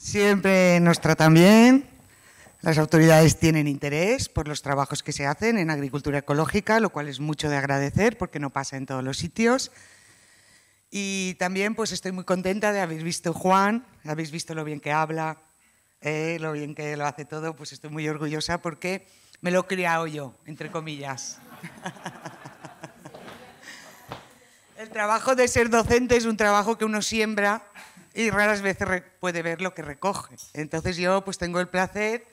Siempre nos tratan bien. Las autoridades tienen interés por los trabajos que se hacen en agricultura ecológica, lo cual es mucho de agradecer porque no pasa en todos los sitios. Y también pues estoy muy contenta de haber visto a Juan, habéis visto lo bien que habla, lo bien que lo hace todo, pues estoy muy orgullosa porque me lo he criado yo, entre comillas. El trabajo de ser docente es un trabajo que uno siembra y raras veces puede ver lo que recoge. Entonces yo pues tengo el placer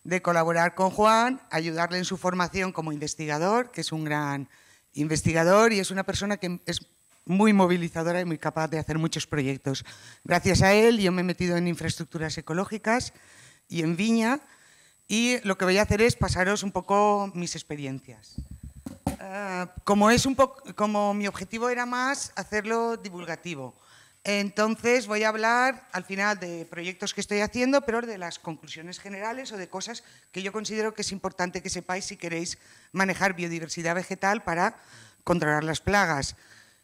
de colaborar con Juan, ayudarle en su formación como investigador, que es un gran investigador y es una persona que es muy movilizadora y muy capaz de hacer muchos proyectos. Gracias a él yo me he metido en infraestructuras ecológicas y en viña y lo que voy a hacer es pasaros un poco mis experiencias. Como mi objetivo era más hacerlo divulgativo, entonces voy a hablar al final de proyectos que estoy haciendo, pero de las conclusiones generales o de cosas que yo considero que es importante que sepáis si queréis manejar biodiversidad vegetal para controlar las plagas.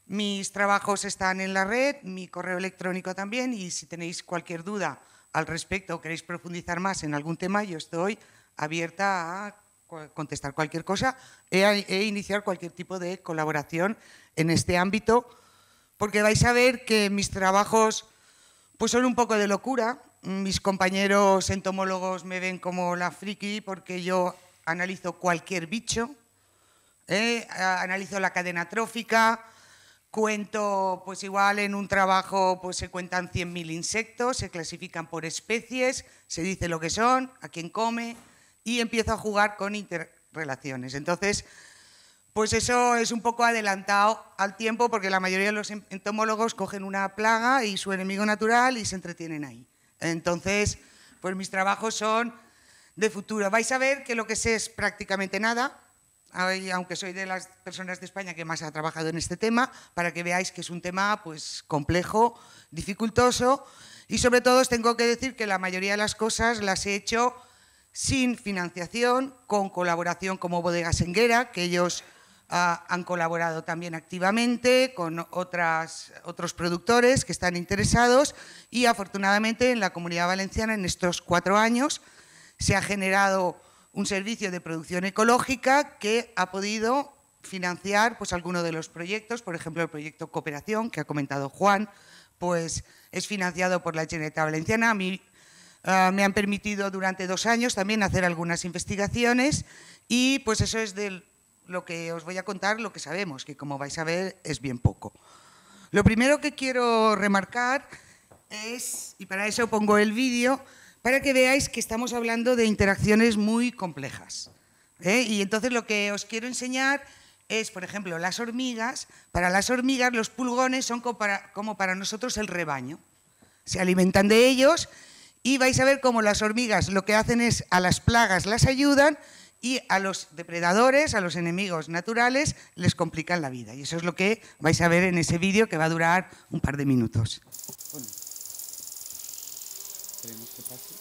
Mis trabajos están en la red, mi correo electrónico también, y si tenéis cualquier duda al respecto o queréis profundizar más en algún tema, yo estoy abierta a contestar cualquier cosa e iniciar cualquier tipo de colaboración en este ámbito, porque vais a ver que mis trabajos pues son un poco de locura. Mis compañeros entomólogos me ven como la friki porque yo analizo cualquier bicho, analizo la cadena trófica, cuento, pues igual en un trabajo pues se cuentan 100.000 insectos, se clasifican por especies, se dice lo que son, a quién come y empiezo a jugar con interrelaciones. Entonces, pues eso es un poco adelantado al tiempo porque la mayoría de los entomólogos cogen una plaga y su enemigo natural y se entretienen ahí. Entonces, pues mis trabajos son de futuro. Vais a ver que lo que sé es prácticamente nada, aunque soy de las personas de España que más ha trabajado en este tema, para que veáis que es un tema pues complejo, dificultoso y sobre todo os tengo que decir que la mayoría de las cosas las he hecho sin financiación, con colaboración como Bodegas Enguera, que ellos han colaborado también activamente con otros productores que están interesados y afortunadamente en la Comunidad Valenciana en estos 4 años se ha generado un servicio de producción ecológica que ha podido financiar pues, algunos de los proyectos, por ejemplo el proyecto Cooperación que ha comentado Juan, pues es financiado por la Generalitat Valenciana. A mí me han permitido durante 2 años también hacer algunas investigaciones y pues eso es de lo que os voy a contar, lo que sabemos, que como vais a ver es bien poco. Lo primero que quiero remarcar es, y para eso pongo el vídeo, para que veáis que estamos hablando de interacciones muy complejas. Y entonces lo que os quiero enseñar es, por ejemplo, las hormigas. Para las hormigas los pulgones son como para nosotros el rebaño. Se alimentan de ellos y vais a ver cómo las hormigas lo que hacen es a las plagas las ayudan y a los depredadores, a los enemigos naturales, les complican la vida. Y eso es lo que vais a ver en ese vídeo que va a durar un par de minutos. Bueno, esperemos que pase.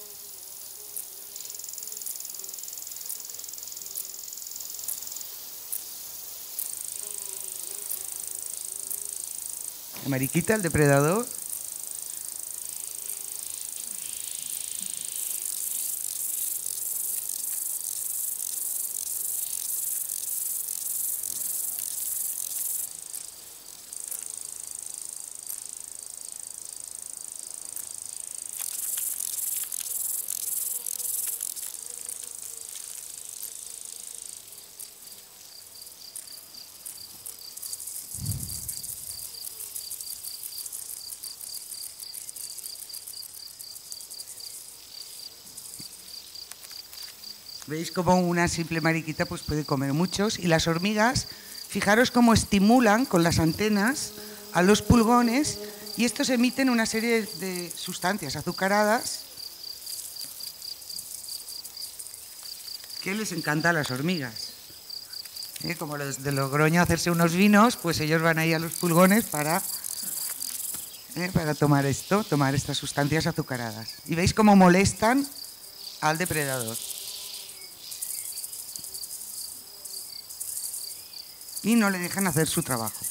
La mariquita, el depredador. Veis cómo una simple mariquita pues, puede comer muchos. Y las hormigas, fijaros cómo estimulan con las antenas a los pulgones y estos emiten una serie de sustancias azucaradas que les encanta a las hormigas. Como los de Logroño hacerse unos vinos, pues ellos van ahí a los pulgones para tomar estas sustancias azucaradas. Y veis cómo molestan al depredador. Y no le dejan hacer su trabajo.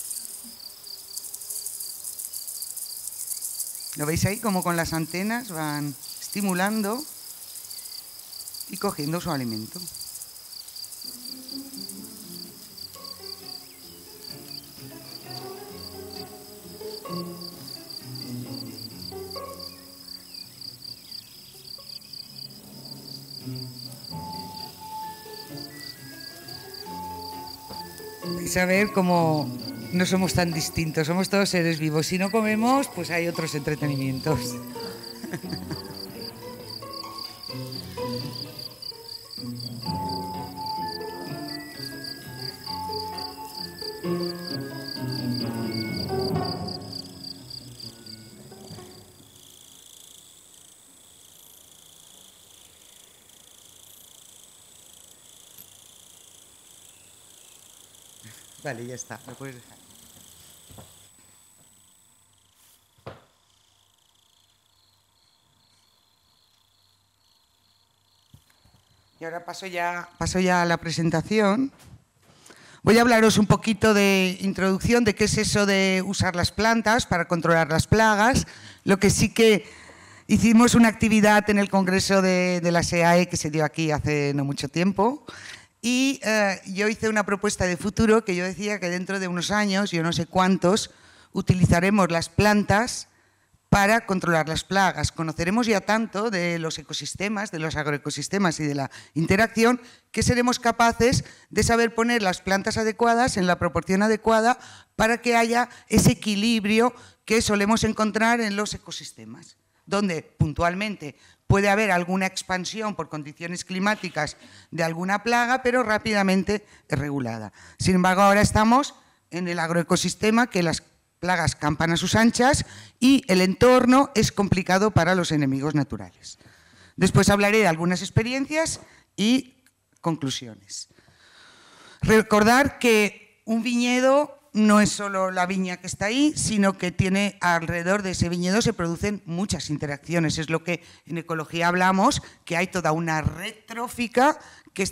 ¿Lo veis ahí? Como con las antenas van estimulando y cogiendo su alimento. Vais a ver cómo no somos tan distintos, somos todos seres vivos. Si no comemos, pues hay otros entretenimientos. Vale, ya está, lo puedes dejar. Y ahora paso ya a la presentación. Voy a hablaros un poquito de introducción de qué es eso de usar las plantas para controlar las plagas. Lo que sí que hicimos una actividad en el congreso de la SEAE que se dio aquí hace no mucho tiempo. Y yo hice una propuesta de futuro que yo decía que dentro de unos años, yo no sé cuántos, utilizaremos las plantas para controlar las plagas. Conoceremos ya tanto de los ecosistemas, de los agroecosistemas y de la interacción, que seremos capaces de saber poner las plantas adecuadas en la proporción adecuada para que haya ese equilibrio que solemos encontrar en los ecosistemas, donde puntualmente puede haber alguna expansión por condiciones climáticas de alguna plaga, pero rápidamente es regulada. Sin embargo, ahora estamos en el agroecosistema, que las plagas campan a sus anchas y el entorno es complicado para los enemigos naturales. Después hablaré de algunas experiencias y conclusiones. Recordar que un viñedo no es solo la viña que está ahí, sino que tiene alrededor de ese viñedo se producen muchas interacciones. Es lo que en ecología hablamos, que hay toda una red trófica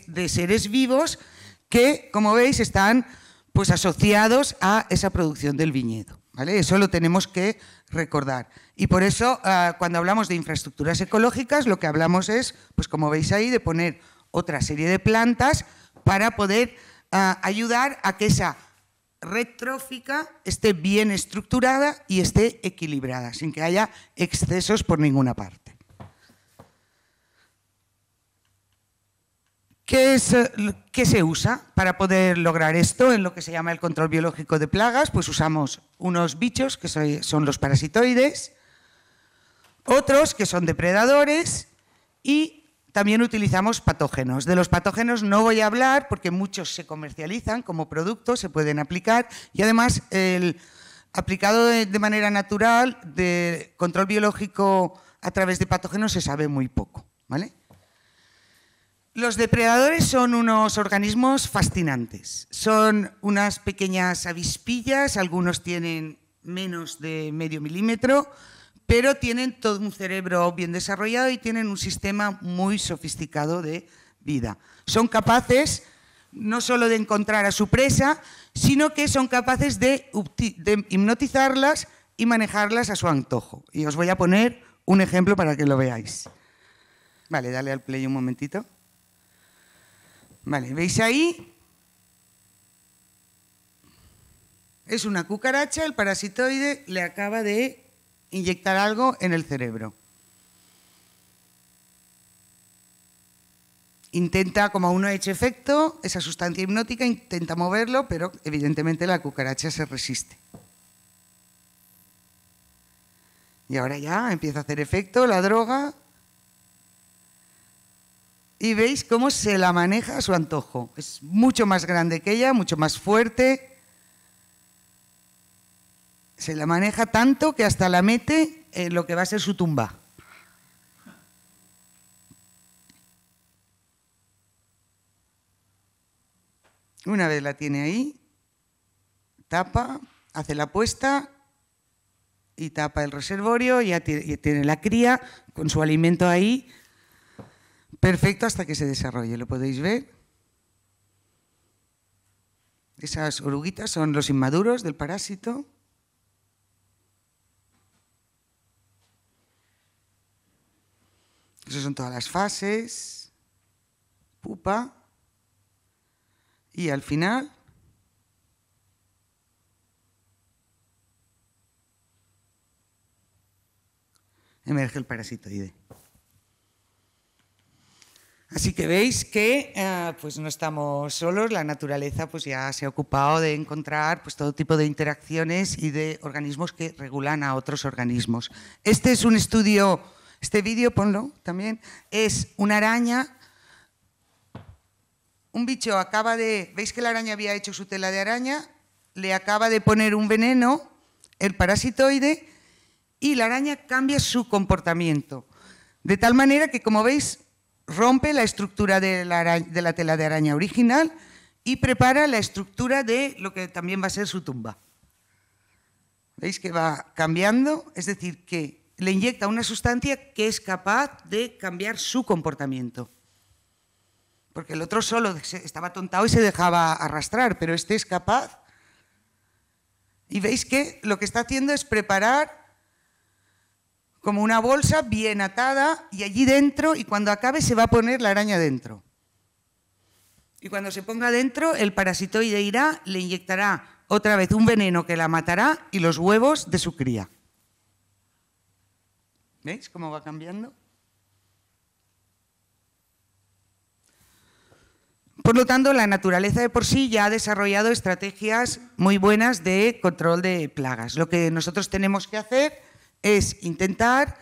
de seres vivos que, como veis, están pues asociados a esa producción del viñedo, ¿vale? Eso lo tenemos que recordar. Y por eso, cuando hablamos de infraestructuras ecológicas, lo que hablamos es, pues como veis ahí, de poner otra serie de plantas para poder ayudar a que esa red trófica esté bien estructurada y esté equilibrada, sin que haya excesos por ninguna parte. ¿Qué se usa para poder lograr esto en lo que se llama el control biológico de plagas? Pues usamos unos bichos que son los parasitoides, otros que son depredadores y también utilizamos patógenos. De los patógenos no voy a hablar porque muchos se comercializan como productos, se pueden aplicar y además el aplicado de manera natural de control biológico a través de patógenos se sabe muy poco, ¿vale? Los depredadores son unos organismos fascinantes. Son unas pequeñas avispillas, algunos tienen menos de medio milímetro, pero tienen todo un cerebro bien desarrollado y tienen un sistema muy sofisticado de vida. Son capaces no solo de encontrar a su presa, sino que son capaces de hipnotizarlas y manejarlas a su antojo. Y os voy a poner un ejemplo para que lo veáis. Vale, dale al play un momentito. Vale, ¿veis ahí? Es una cucaracha, el parasitoide le acaba de inyectar algo en el cerebro. Intenta, como aún no ha hecho efecto, esa sustancia hipnótica intenta moverlo, pero evidentemente la cucaracha se resiste. Y ahora ya empieza a hacer efecto la droga. Y veis cómo se la maneja a su antojo. Es mucho más grande que ella, mucho más fuerte. Se la maneja tanto que hasta la mete en lo que va a ser su tumba. Una vez la tiene ahí, tapa, hace la puesta y tapa el reservorio, ya tiene la cría con su alimento ahí, perfecto hasta que se desarrolle, lo podéis ver. Esas oruguitas son los inmaduros del parásito. Esas son todas las fases. Pupa. Y al final emerge el parasitoide. Así que veis que pues no estamos solos, la naturaleza pues ya se ha ocupado de encontrar pues todo tipo de interacciones y de organismos que regulan a otros organismos. Este es un estudio, este vídeo, ponlo también, es una araña, un bicho acaba de, veis que la araña había hecho su tela de araña, le acaba de poner un veneno, el parasitoide, y la araña cambia su comportamiento, de tal manera que, como veis, rompe la estructura de la tela de araña original y prepara la estructura de lo que también va a ser su tumba. ¿Veis que va cambiando? Es decir, que le inyecta una sustancia que es capaz de cambiar su comportamiento. Porque el otro solo estaba atontado y se dejaba arrastrar, pero este es capaz. Y veis que lo que está haciendo es preparar como una bolsa bien atada y allí dentro, y cuando acabe se va a poner la araña dentro. Y cuando se ponga dentro, el parasitoide irá, le inyectará otra vez un veneno que la matará y los huevos de su cría. ¿Veis cómo va cambiando? Por lo tanto, la naturaleza de por sí ya ha desarrollado estrategias muy buenas de control de plagas. Lo que nosotros tenemos que hacer es intentar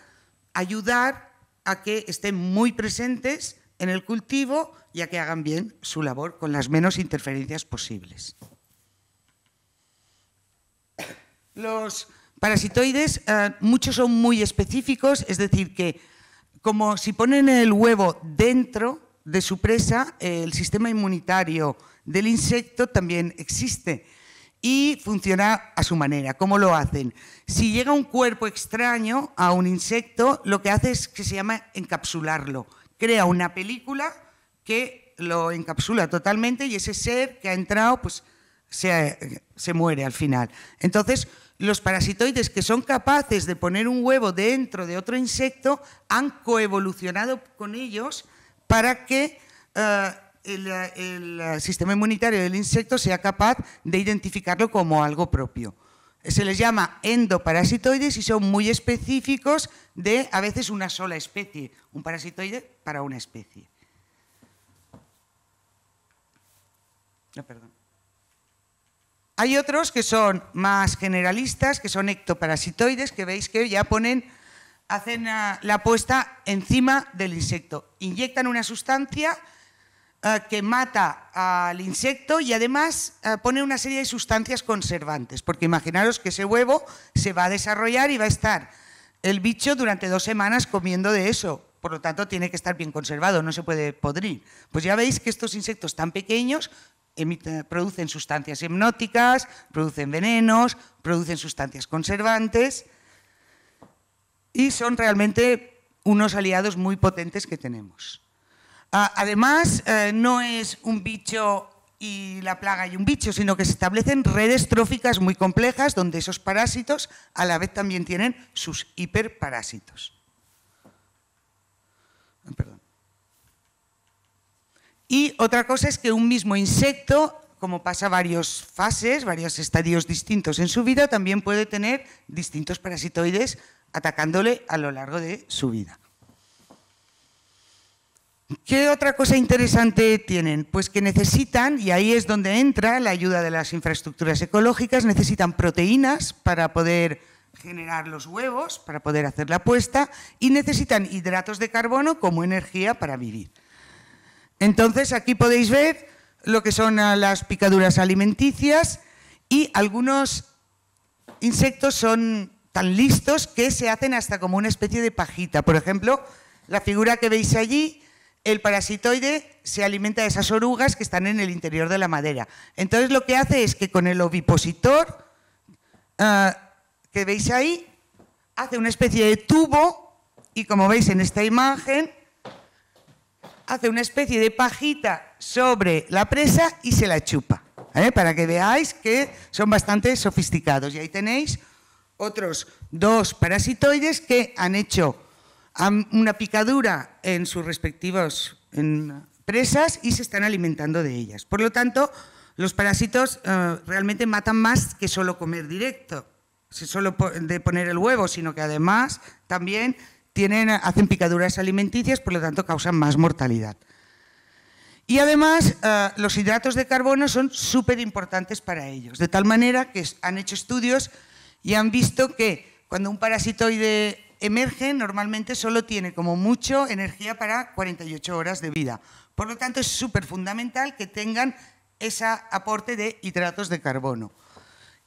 ayudar a que estén muy presentes en el cultivo y a que hagan bien su labor con las menos interferencias posibles. Los parasitoides, muchos son muy específicos, es decir, que como si ponen el huevo dentro de su presa, el sistema inmunitario del insecto también existe y funciona a su manera. ¿Cómo lo hacen? Si llega un cuerpo extraño a un insecto, lo que hace es que se llama encapsularlo. Crea una película que lo encapsula totalmente y ese ser que ha entrado pues, se muere al final. Entonces, los parasitoides que son capaces de poner un huevo dentro de otro insecto han coevolucionado con ellos para que el sistema inmunitario del insecto sea capaz de identificarlo como algo propio. Se les llama endoparasitoides y son muy específicos de, a veces, una sola especie, un parasitoide para una especie. No, perdón. Hay otros que son más generalistas, que son ectoparasitoides, que veis que ya hacen la puesta encima del insecto. Inyectan una sustancia que mata al insecto y además pone una serie de sustancias conservantes, porque imaginaros que ese huevo se va a desarrollar y va a estar el bicho durante 2 semanas comiendo de eso, por lo tanto tiene que estar bien conservado, no se puede podrir. Pues ya veis que estos insectos tan pequeños producen sustancias hipnóticas, producen venenos, producen sustancias conservantes y son realmente unos aliados muy potentes que tenemos. Además, no es un bicho y la plaga y un bicho, sino que se establecen redes tróficas muy complejas donde esos parásitos a la vez también tienen sus hiperparásitos. Perdón. Y otra cosa es que un mismo insecto, como pasa varias fases, varios estadios distintos en su vida, también puede tener distintos parasitoides atacándole a lo largo de su vida. ¿Qué otra cosa interesante tienen? Pues que necesitan, y ahí es donde entra la ayuda de las infraestructuras ecológicas, necesitan proteínas para poder generar los huevos, para poder hacer la puesta, y necesitan hidratos de carbono como energía para vivir. Entonces, aquí podéis ver lo que son las picaduras alimenticias y algunos insectos son tan listos que se hacen hasta como una especie de pajita. Por ejemplo, la figura que veis allí, el parasitoide se alimenta de esas orugas que están en el interior de la madera. Entonces lo que hace es que con el ovipositor que veis ahí, hace una especie de tubo y, como veis en esta imagen, hace una especie de pajita sobre la presa y se la chupa, para que veáis que son bastante sofisticados. Y ahí tenéis otros 2 parasitoides que han hecho una picadura en sus respectivos presas y se están alimentando de ellas. Por lo tanto, los parásitos realmente matan más que solo comer directo, solo de poner el huevo, sino que además también hacen picaduras alimenticias, por lo tanto causan más mortalidad. Y además los hidratos de carbono son súper importantes para ellos, de tal manera que han hecho estudios y han visto que cuando un parasitoide emerge, normalmente solo tiene como mucho energía para 48 horas de vida. Por lo tanto, es súper fundamental que tengan ese aporte de hidratos de carbono,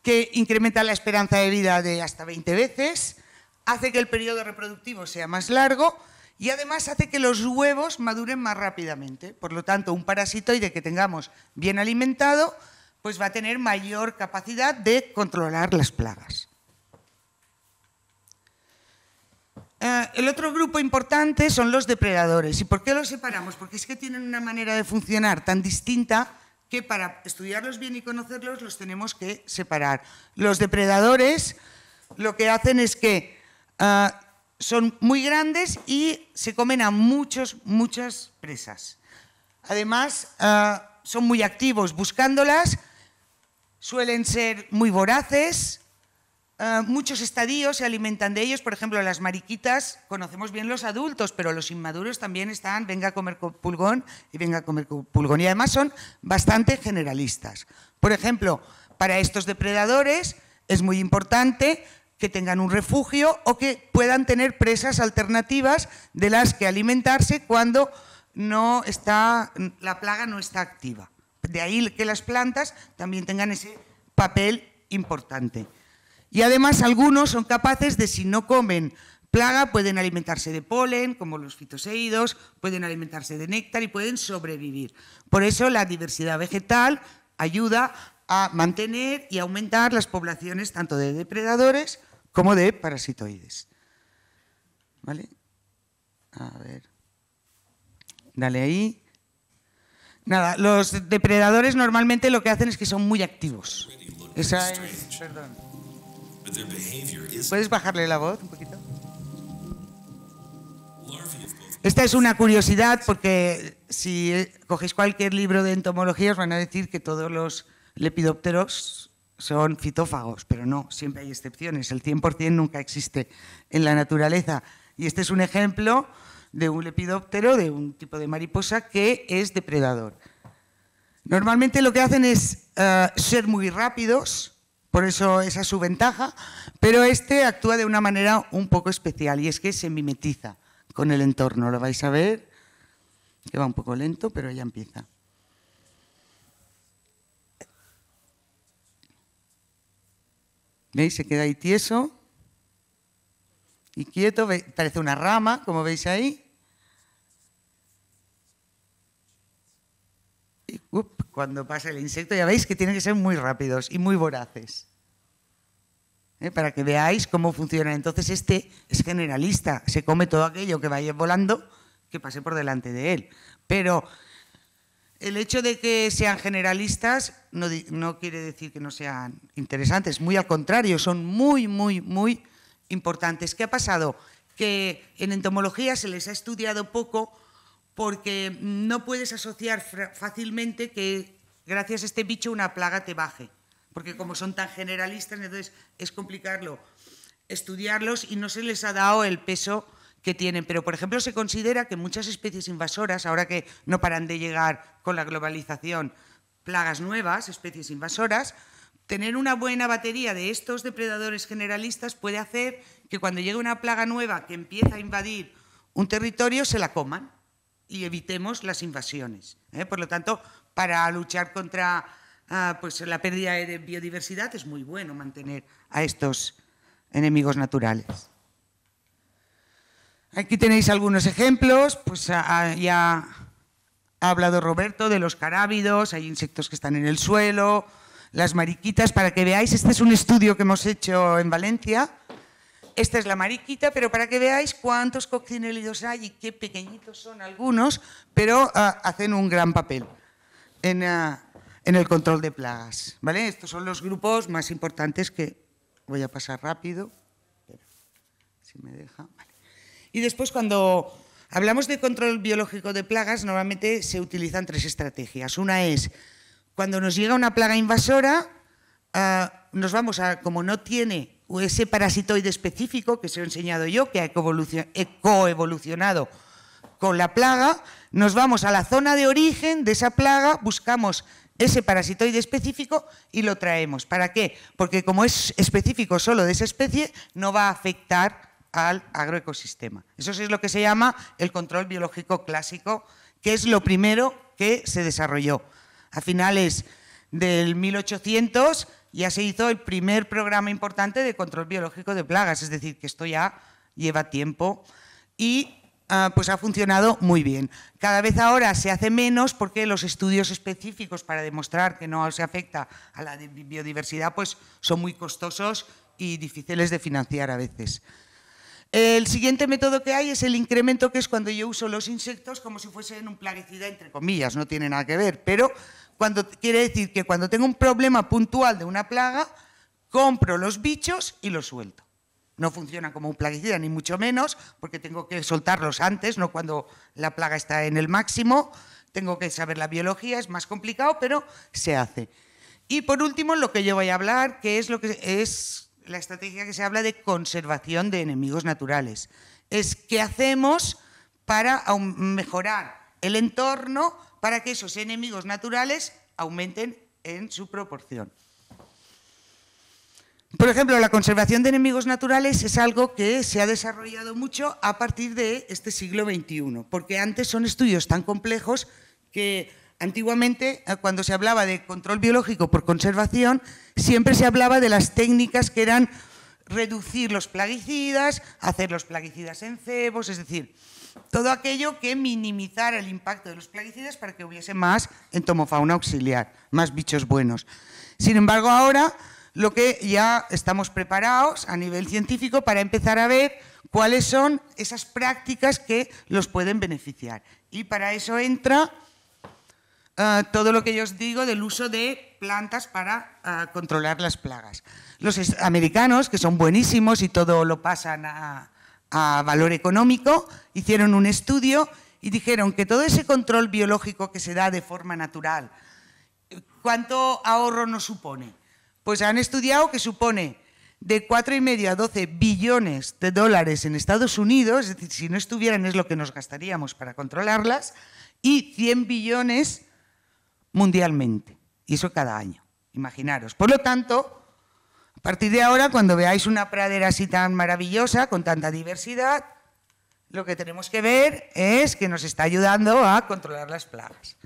que incrementa la esperanza de vida de hasta 20 veces, hace que el periodo reproductivo sea más largo y además hace que los huevos maduren más rápidamente. Por lo tanto, un parasitoide que tengamos bien alimentado, pues va a tener mayor capacidad de controlar las plagas. El otro grupo importante son los depredadores. ¿Y por qué los separamos? Porque es que tienen una manera de funcionar tan distinta que para estudiarlos bien y conocerlos los tenemos que separar. Los depredadores lo que hacen es que son muy grandes y se comen a muchas presas. Además, son muy activos buscándolas, suelen ser muy voraces. Muchos estadios se alimentan de ellos, por ejemplo, las mariquitas, conocemos bien los adultos, pero los inmaduros también están, venga a comer pulgón y venga a comer pulgón. Y además son bastante generalistas. Por ejemplo, para estos depredadores es muy importante que tengan un refugio o que puedan tener presas alternativas de las que alimentarse cuando la plaga no está activa. De ahí que las plantas también tengan ese papel importante. Y además algunos son capaces de, si no comen plaga, pueden alimentarse de polen, como los fitoséidos, pueden alimentarse de néctar y pueden sobrevivir. Por eso la diversidad vegetal ayuda a mantener y aumentar las poblaciones tanto de depredadores como de parasitoides. ¿Vale? A ver. Dale ahí. Nada, los depredadores normalmente lo que hacen es que son muy activos. Esa es... Perdón. ¿Puedes bajarle la voz un poquito? Esta es una curiosidad porque si cogéis cualquier libro de entomología os van a decir que todos los lepidópteros son fitófagos, pero no, siempre hay excepciones. El 100% nunca existe en la naturaleza. Y este es un ejemplo de un lepidóptero, de un tipo de mariposa que es depredador. Normalmente lo que hacen es ser muy rápidos, por eso esa es su ventaja, pero este actúa de una manera un poco especial y es que se mimetiza con el entorno. Lo vais a ver, que va un poco lento, pero ya empieza. ¿Veis? Se queda ahí tieso y quieto, parece una rama, como veis ahí. Y cuando pasa el insecto ya veis que tienen que ser muy rápidos y muy voraces. Para que veáis cómo funciona. Entonces este es generalista, se come todo aquello que vaya volando que pase por delante de él. Pero el hecho de que sean generalistas no quiere decir que no sean interesantes, muy al contrario, son muy importantes. ¿Qué ha pasado? Que en entomología se les ha estudiado poco porque no puedes asociar fácilmente que gracias a este bicho una plaga te baje, porque como son tan generalistas, entonces es complicado estudiarlos y no se les ha dado el peso que tienen. Pero, por ejemplo, se considera que muchas especies invasoras, ahora que no paran de llegar con la globalización plagas nuevas, especies invasoras, tener una buena batería de estos depredadores generalistas puede hacer que cuando llegue una plaga nueva que empieza a invadir un territorio, se la coman y evitemos las invasiones. Por lo tanto, para luchar contra pues la pérdida de biodiversidad es muy bueno mantener a estos enemigos naturales. Aquí tenéis algunos ejemplos, pues ya ha hablado Roberto de los carábidos, hay insectos que están en el suelo, las mariquitas, para que veáis, este es un estudio que hemos hecho en Valencia. Esta es la mariquita, pero para que veáis cuántos coccinélidos hay y qué pequeñitos son algunos, pero hacen un gran papel en el control de plagas. ¿Vale? Estos son los grupos más importantes que voy a pasar rápido. Espera, si me deja. Vale. Y después, cuando hablamos de control biológico de plagas, normalmente se utilizan 3 estrategias. Una es, cuando nos llega una plaga invasora, nos vamos a, como no tiene ese parasitoide específico, que se lo he enseñado yo, que ha coevolucionado con la plaga, nos vamos a la zona de origen de esa plaga, buscamos ese parasitoide específico y lo traemos. ¿Para qué? Porque como es específico solo de esa especie, no va a afectar al agroecosistema. Eso es lo que se llama el control biológico clásico, que es lo primero que se desarrolló. A finales del 1800 ya se hizo el primer programa importante de control biológico de plagas, es decir, que esto ya lleva tiempo y pues ha funcionado muy bien. Cada vez ahora se hace menos porque los estudios específicos para demostrar que no se afecta a la biodiversidad pues son muy costosos y difíciles de financiar a veces. El siguiente método que hay es el incremento, que es cuando yo uso los insectos como si fuesen un plaguicida, entre comillas, no tiene nada que ver, pero quiere decir que cuando tengo un problema puntual de una plaga, compro los bichos y los suelto. No funciona como un plaguicida, ni mucho menos, porque tengo que soltarlos antes, no cuando la plaga está en el máximo. Tengo que saber la biología, es más complicado, pero se hace. Y por último, lo que yo voy a hablar, que es la estrategia que se habla de conservación de enemigos naturales. Es qué hacemos para mejorar el entorno para que esos enemigos naturales aumenten en su proporción. Por ejemplo, la conservación de enemigos naturales es algo que se ha desarrollado mucho a partir de este siglo XXI, porque antes son estudios tan complejos que antiguamente, cuando se hablaba de control biológico por conservación, siempre se hablaba de las técnicas que eran reducir los plaguicidas, hacer los plaguicidas en cebos, es decir, todo aquello que minimizara el impacto de los plaguicidas para que hubiese más entomofauna auxiliar, más bichos buenos. Sin embargo, ahora lo que ya estamos preparados a nivel científico para empezar a ver cuáles son esas prácticas que los pueden beneficiar. Y para eso entra todo lo que yo os digo del uso de plantas para controlar las plagas. Los americanos, que son buenísimos y todo lo pasan a valor económico, hicieron un estudio y dijeron que todo ese control biológico que se da de forma natural, ¿cuánto ahorro nos supone? Pues han estudiado que supone de 4,5 a 12 billones de dólares en Estados Unidos, es decir, si no estuvieran es lo que nos gastaríamos para controlarlas, y 100 billones mundialmente, y eso cada año, imaginaros. Por lo tanto, a partir de ahora, cuando veáis una pradera así tan maravillosa, con tanta diversidad, lo que tenemos que ver es que nos está ayudando a controlar las plagas.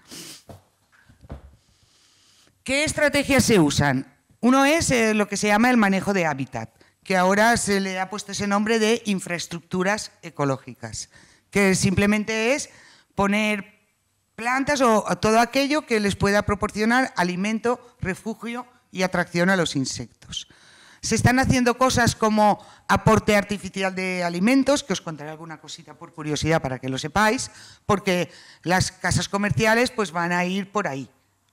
¿Qué estrategias se usan? Uno es lo que se llama el manejo de hábitat, que ahora se le ha puesto ese nombre de infraestructuras ecológicas, que simplemente es poner plantas o todo aquello que les pueda proporcionar alimento, refugio y atracción a los insectos. Se están haciendo cosas como aporte artificial de alimentos, que os contaré alguna cosita por curiosidad para que lo sepáis, porque las casas comerciales pues van a ir por ahí,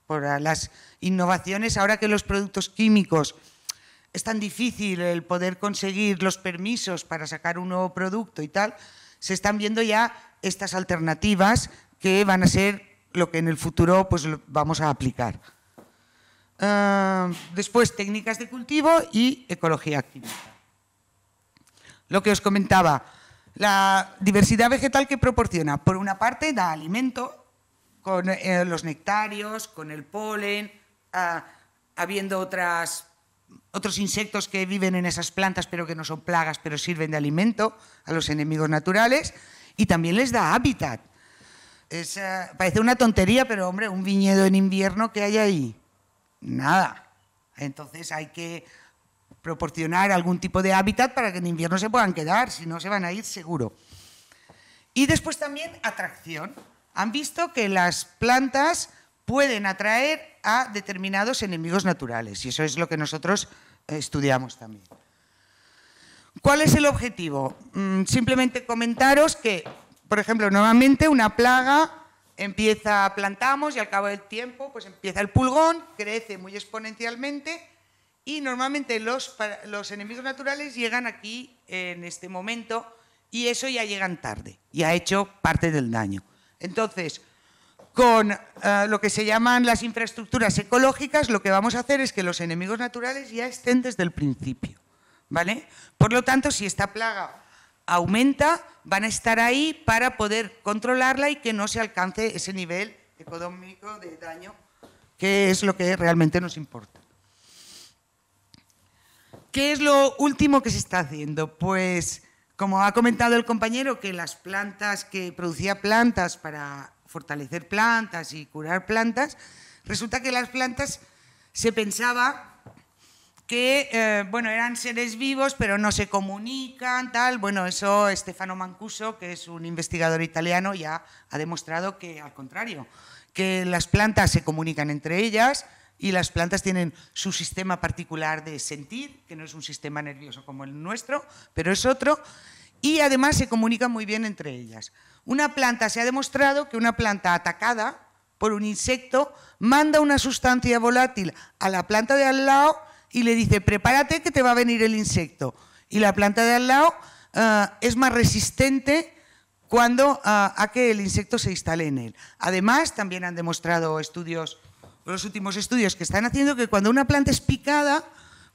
por las innovaciones. Ahora que los productos químicos es tan difícil el poder conseguir los permisos para sacar un nuevo producto y tal, se están viendo ya estas alternativas que van a ser lo que en el futuro pues vamos a aplicar. Después, técnicas de cultivo y ecología química. Lo que os comentaba, la diversidad vegetal que proporciona, por una parte, da alimento, con los nectarios, con el polen, habiendo otros insectos que viven en esas plantas pero que no son plagas, pero sirven de alimento a los enemigos naturales, y también les da hábitat. Parece una tontería, pero hombre, un viñedo en invierno, ¿qué hay ahí? Nada. Entonces hay que proporcionar algún tipo de hábitat para que en invierno se puedan quedar, si no se van a ir seguro. Y después también atracción. Han visto que las plantas pueden atraer a determinados enemigos naturales, y eso es lo que nosotros estudiamos también. ¿Cuál es el objetivo? Simplemente comentaros que, por ejemplo, normalmente una plaga plantamos y al cabo del tiempo pues empieza el pulgón, crece muy exponencialmente y normalmente los enemigos naturales llegan aquí en este momento y eso ya llegan tarde y ha hecho parte del daño. Entonces, con lo que se llaman las infraestructuras ecológicas, lo que vamos a hacer es que los enemigos naturales ya estén desde el principio, ¿vale? Por lo tanto, si esta plaga aumenta, van a estar ahí para poder controlarla y que no se alcance ese nivel económico de daño, que es lo que realmente nos importa. ¿Qué es lo último que se está haciendo? Pues, como ha comentado el compañero, que las plantas, que producía plantas para fortalecer plantas y curar plantas, resulta que las plantas se pensaba que bueno, eran seres vivos, pero no se comunican, tal. Bueno, eso Stefano Mancuso, que es un investigador italiano, ya ha demostrado que, al contrario, que las plantas se comunican entre ellas y las plantas tienen su sistema particular de sentir, que no es un sistema nervioso como el nuestro, pero es otro, y además se comunican muy bien entre ellas. Una planta, se ha demostrado que una planta atacada por un insecto manda una sustancia volátil a la planta de al lado y le dice, prepárate que te va a venir el insecto. Y la planta de al lado es más resistente cuando a que el insecto se instale en él. Además, también han demostrado estudios, los últimos estudios que están haciendo, que cuando una planta es picada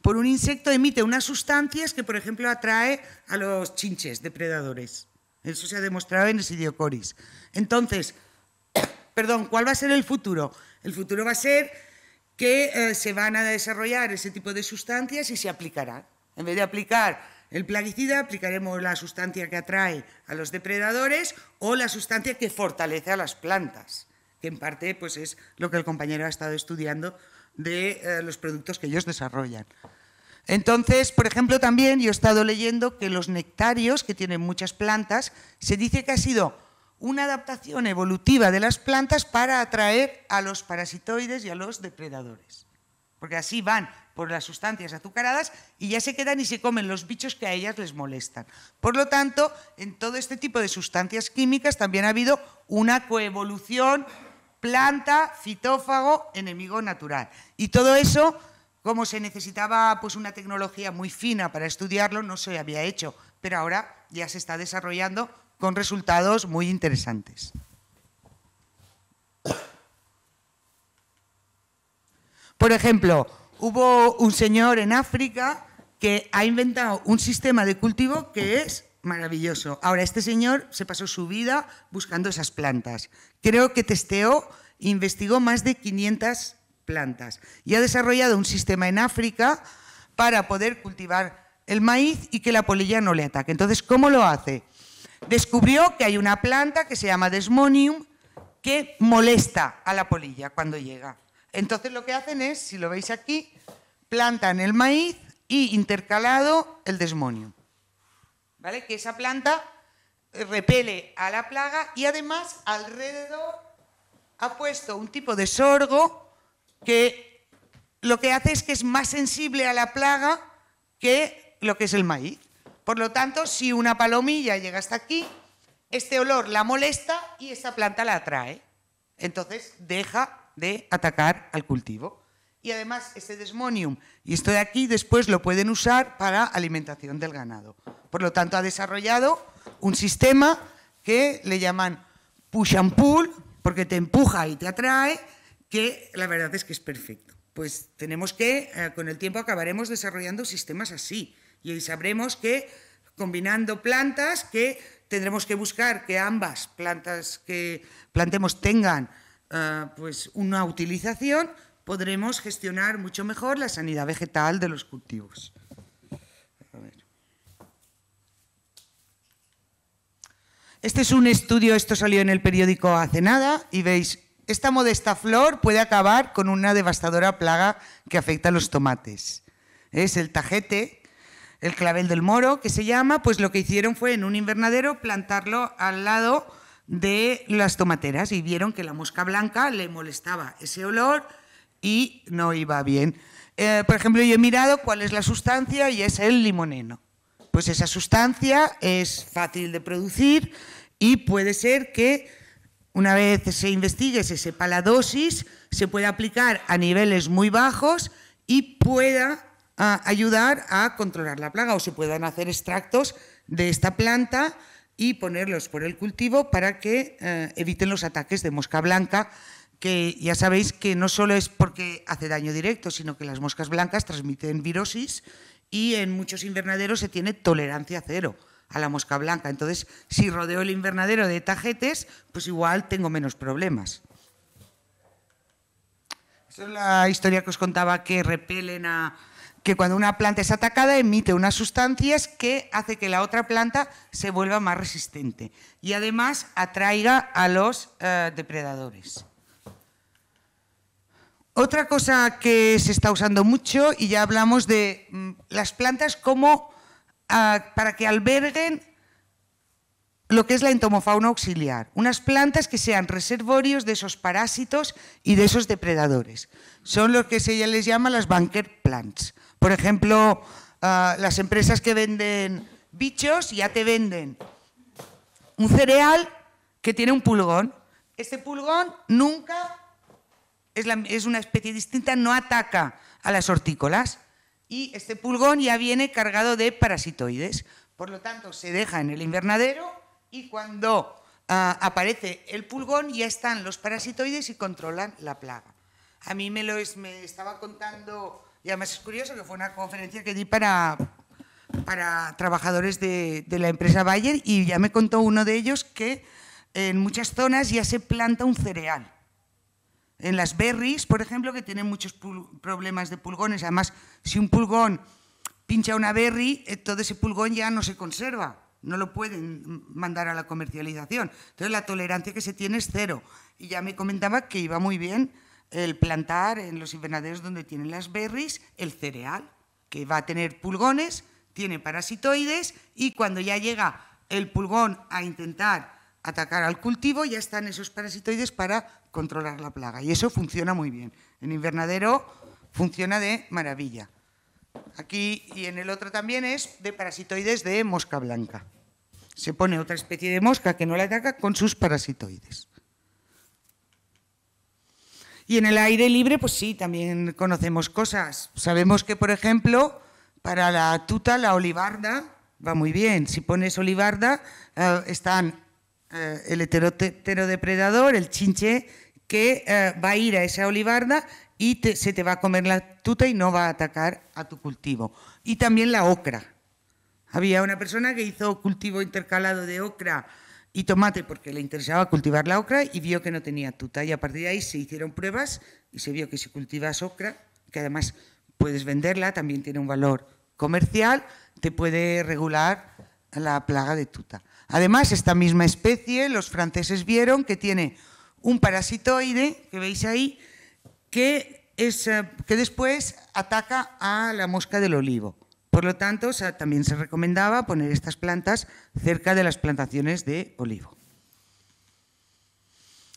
por un insecto emite unas sustancias que, por ejemplo, atrae a los chinches depredadores. Eso se ha demostrado en Esidiocoris. Entonces, perdón, ¿cuál va a ser el futuro? El futuro va a ser que se van a desarrollar ese tipo de sustancias y se aplicarán. En vez de aplicar el plaguicida, aplicaremos la sustancia que atrae a los depredadores o la sustancia que fortalece a las plantas, que en parte pues, es lo que el compañero ha estado estudiando de los productos que ellos desarrollan. Entonces, por ejemplo, también yo he estado leyendo que los nectarios, que tienen muchas plantas, se dice que ha sido una adaptación evolutiva de las plantas para atraer a los parasitoides y a los depredadores. Porque así van por las sustancias azucaradas y ya se quedan y se comen los bichos que a ellas les molestan. Por lo tanto, en todo este tipo de sustancias químicas también ha habido una coevolución planta, fitófago, enemigo natural. Y todo eso, como se necesitaba pues, una tecnología muy fina para estudiarlo, no se había hecho, pero ahora ya se está desarrollando con resultados muy interesantes. Por ejemplo, hubo un señor en África que ha inventado un sistema de cultivo que es maravilloso. Ahora, este señor se pasó su vida buscando esas plantas. Creo que testeó e investigó más de 500 plantas y ha desarrollado un sistema en África para poder cultivar el maíz y que la polilla no le ataque. Entonces, ¿cómo lo hace? Descubrió que hay una planta que se llama Desmonium que molesta a la polilla cuando llega. Entonces lo que hacen es, si lo veis aquí, plantan el maíz y intercalado el Desmonium. ¿Vale? Que esa planta repele a la plaga y además alrededor ha puesto un tipo de sorgo que lo que hace es que es más sensible a la plaga que lo que es el maíz. Por lo tanto, si una palomilla llega hasta aquí, este olor la molesta y esta planta la atrae. Entonces, deja de atacar al cultivo. Y además, este Desmonium y esto de aquí después lo pueden usar para alimentación del ganado. Por lo tanto, ha desarrollado un sistema que le llaman push and pull, porque te empuja y te atrae, que la verdad es que es perfecto. Pues tenemos que, con el tiempo acabaremos desarrollando sistemas así. Y ahí sabremos que combinando plantas, que tendremos que buscar que ambas plantas que plantemos tengan pues una utilización, podremos gestionar mucho mejor la sanidad vegetal de los cultivos. A ver. Este es un estudio, esto salió en el periódico hace nada, y veis, esta modesta flor puede acabar con una devastadora plaga que afecta a los tomates. Es el tajete, el clavel del moro, que se llama, pues lo que hicieron fue en un invernadero plantarlo al lado de las tomateras y vieron que la mosca blanca le molestaba ese olor y no iba bien. Por ejemplo, yo he mirado cuál es la sustancia y es el limoneno. Pues esa sustancia es fácil de producir y puede ser que una vez se investigue, se sepa la dosis, se pueda aplicar a niveles muy bajos y pueda ayudar a controlar la plaga, o se puedan hacer extractos de esta planta y ponerlos por el cultivo para que eviten los ataques de mosca blanca, que ya sabéis que no solo es porque hace daño directo, sino que las moscas blancas transmiten virosis y en muchos invernaderos se tiene tolerancia cero a la mosca blanca. Entonces, si rodeo el invernadero de tagetes, pues igual tengo menos problemas. Esa es la historia que os contaba, que repelen que cuando una planta es atacada emite unas sustancias que hace que la otra planta se vuelva más resistente y además atraiga a los depredadores. Otra cosa que se está usando mucho, y ya hablamos de las plantas como para que alberguen lo que es la entomofauna auxiliar, unas plantas que sean reservorios de esos parásitos y de esos depredadores. Son lo que se les llama las bunker plants. Por ejemplo, las empresas que venden bichos ya te venden un cereal que tiene un pulgón. Este pulgón nunca es una especie distinta, no ataca a las hortícolas y este pulgón ya viene cargado de parasitoides. Por lo tanto, se deja en el invernadero y cuando aparece el pulgón ya están los parasitoides y controlan la plaga. A mí me estaba contando, y además es curioso que fue una conferencia que di para trabajadores de la empresa Bayer, y ya me contó uno de ellos que en muchas zonas ya se planta un cereal. En las berries, por ejemplo, que tienen muchos problemas de pulgones. Además, si un pulgón pincha una berry, todo ese pulgón ya no se conserva, no lo pueden mandar a la comercialización. Entonces, la tolerancia que se tiene es cero. Y ya me comentaba que iba muy bien el plantar en los invernaderos donde tienen las berries el cereal, que va a tener pulgones, tiene parasitoides, y cuando ya llega el pulgón a intentar atacar al cultivo, ya están esos parasitoides para controlar la plaga. Y eso funciona muy bien. En invernadero funciona de maravilla. Aquí y en el otro también es de parasitoides de mosca blanca. Se pone otra especie de mosca que no la ataca con sus parasitoides. Y en el aire libre, pues sí, también conocemos cosas. Sabemos que, por ejemplo, para la tuta, la olivarda va muy bien. Si pones olivarda, están el heterodepredador, el chinche, que va a ir a esa olivarda y se te va a comer la tuta y no va a atacar a tu cultivo. Y también la ocra. Había una persona que hizo cultivo intercalado de ocra y tomate porque le interesaba cultivar la ocra y vio que no tenía tuta. Y a partir de ahí se hicieron pruebas y se vio que si cultivas ocra, que además puedes venderla, también tiene un valor comercial, te puede regular la plaga de tuta. Además, esta misma especie, los franceses vieron que tiene un parasitoide, que veis ahí, que después ataca a la mosca del olivo. Por lo tanto, también se recomendaba poner estas plantas cerca de las plantaciones de olivo.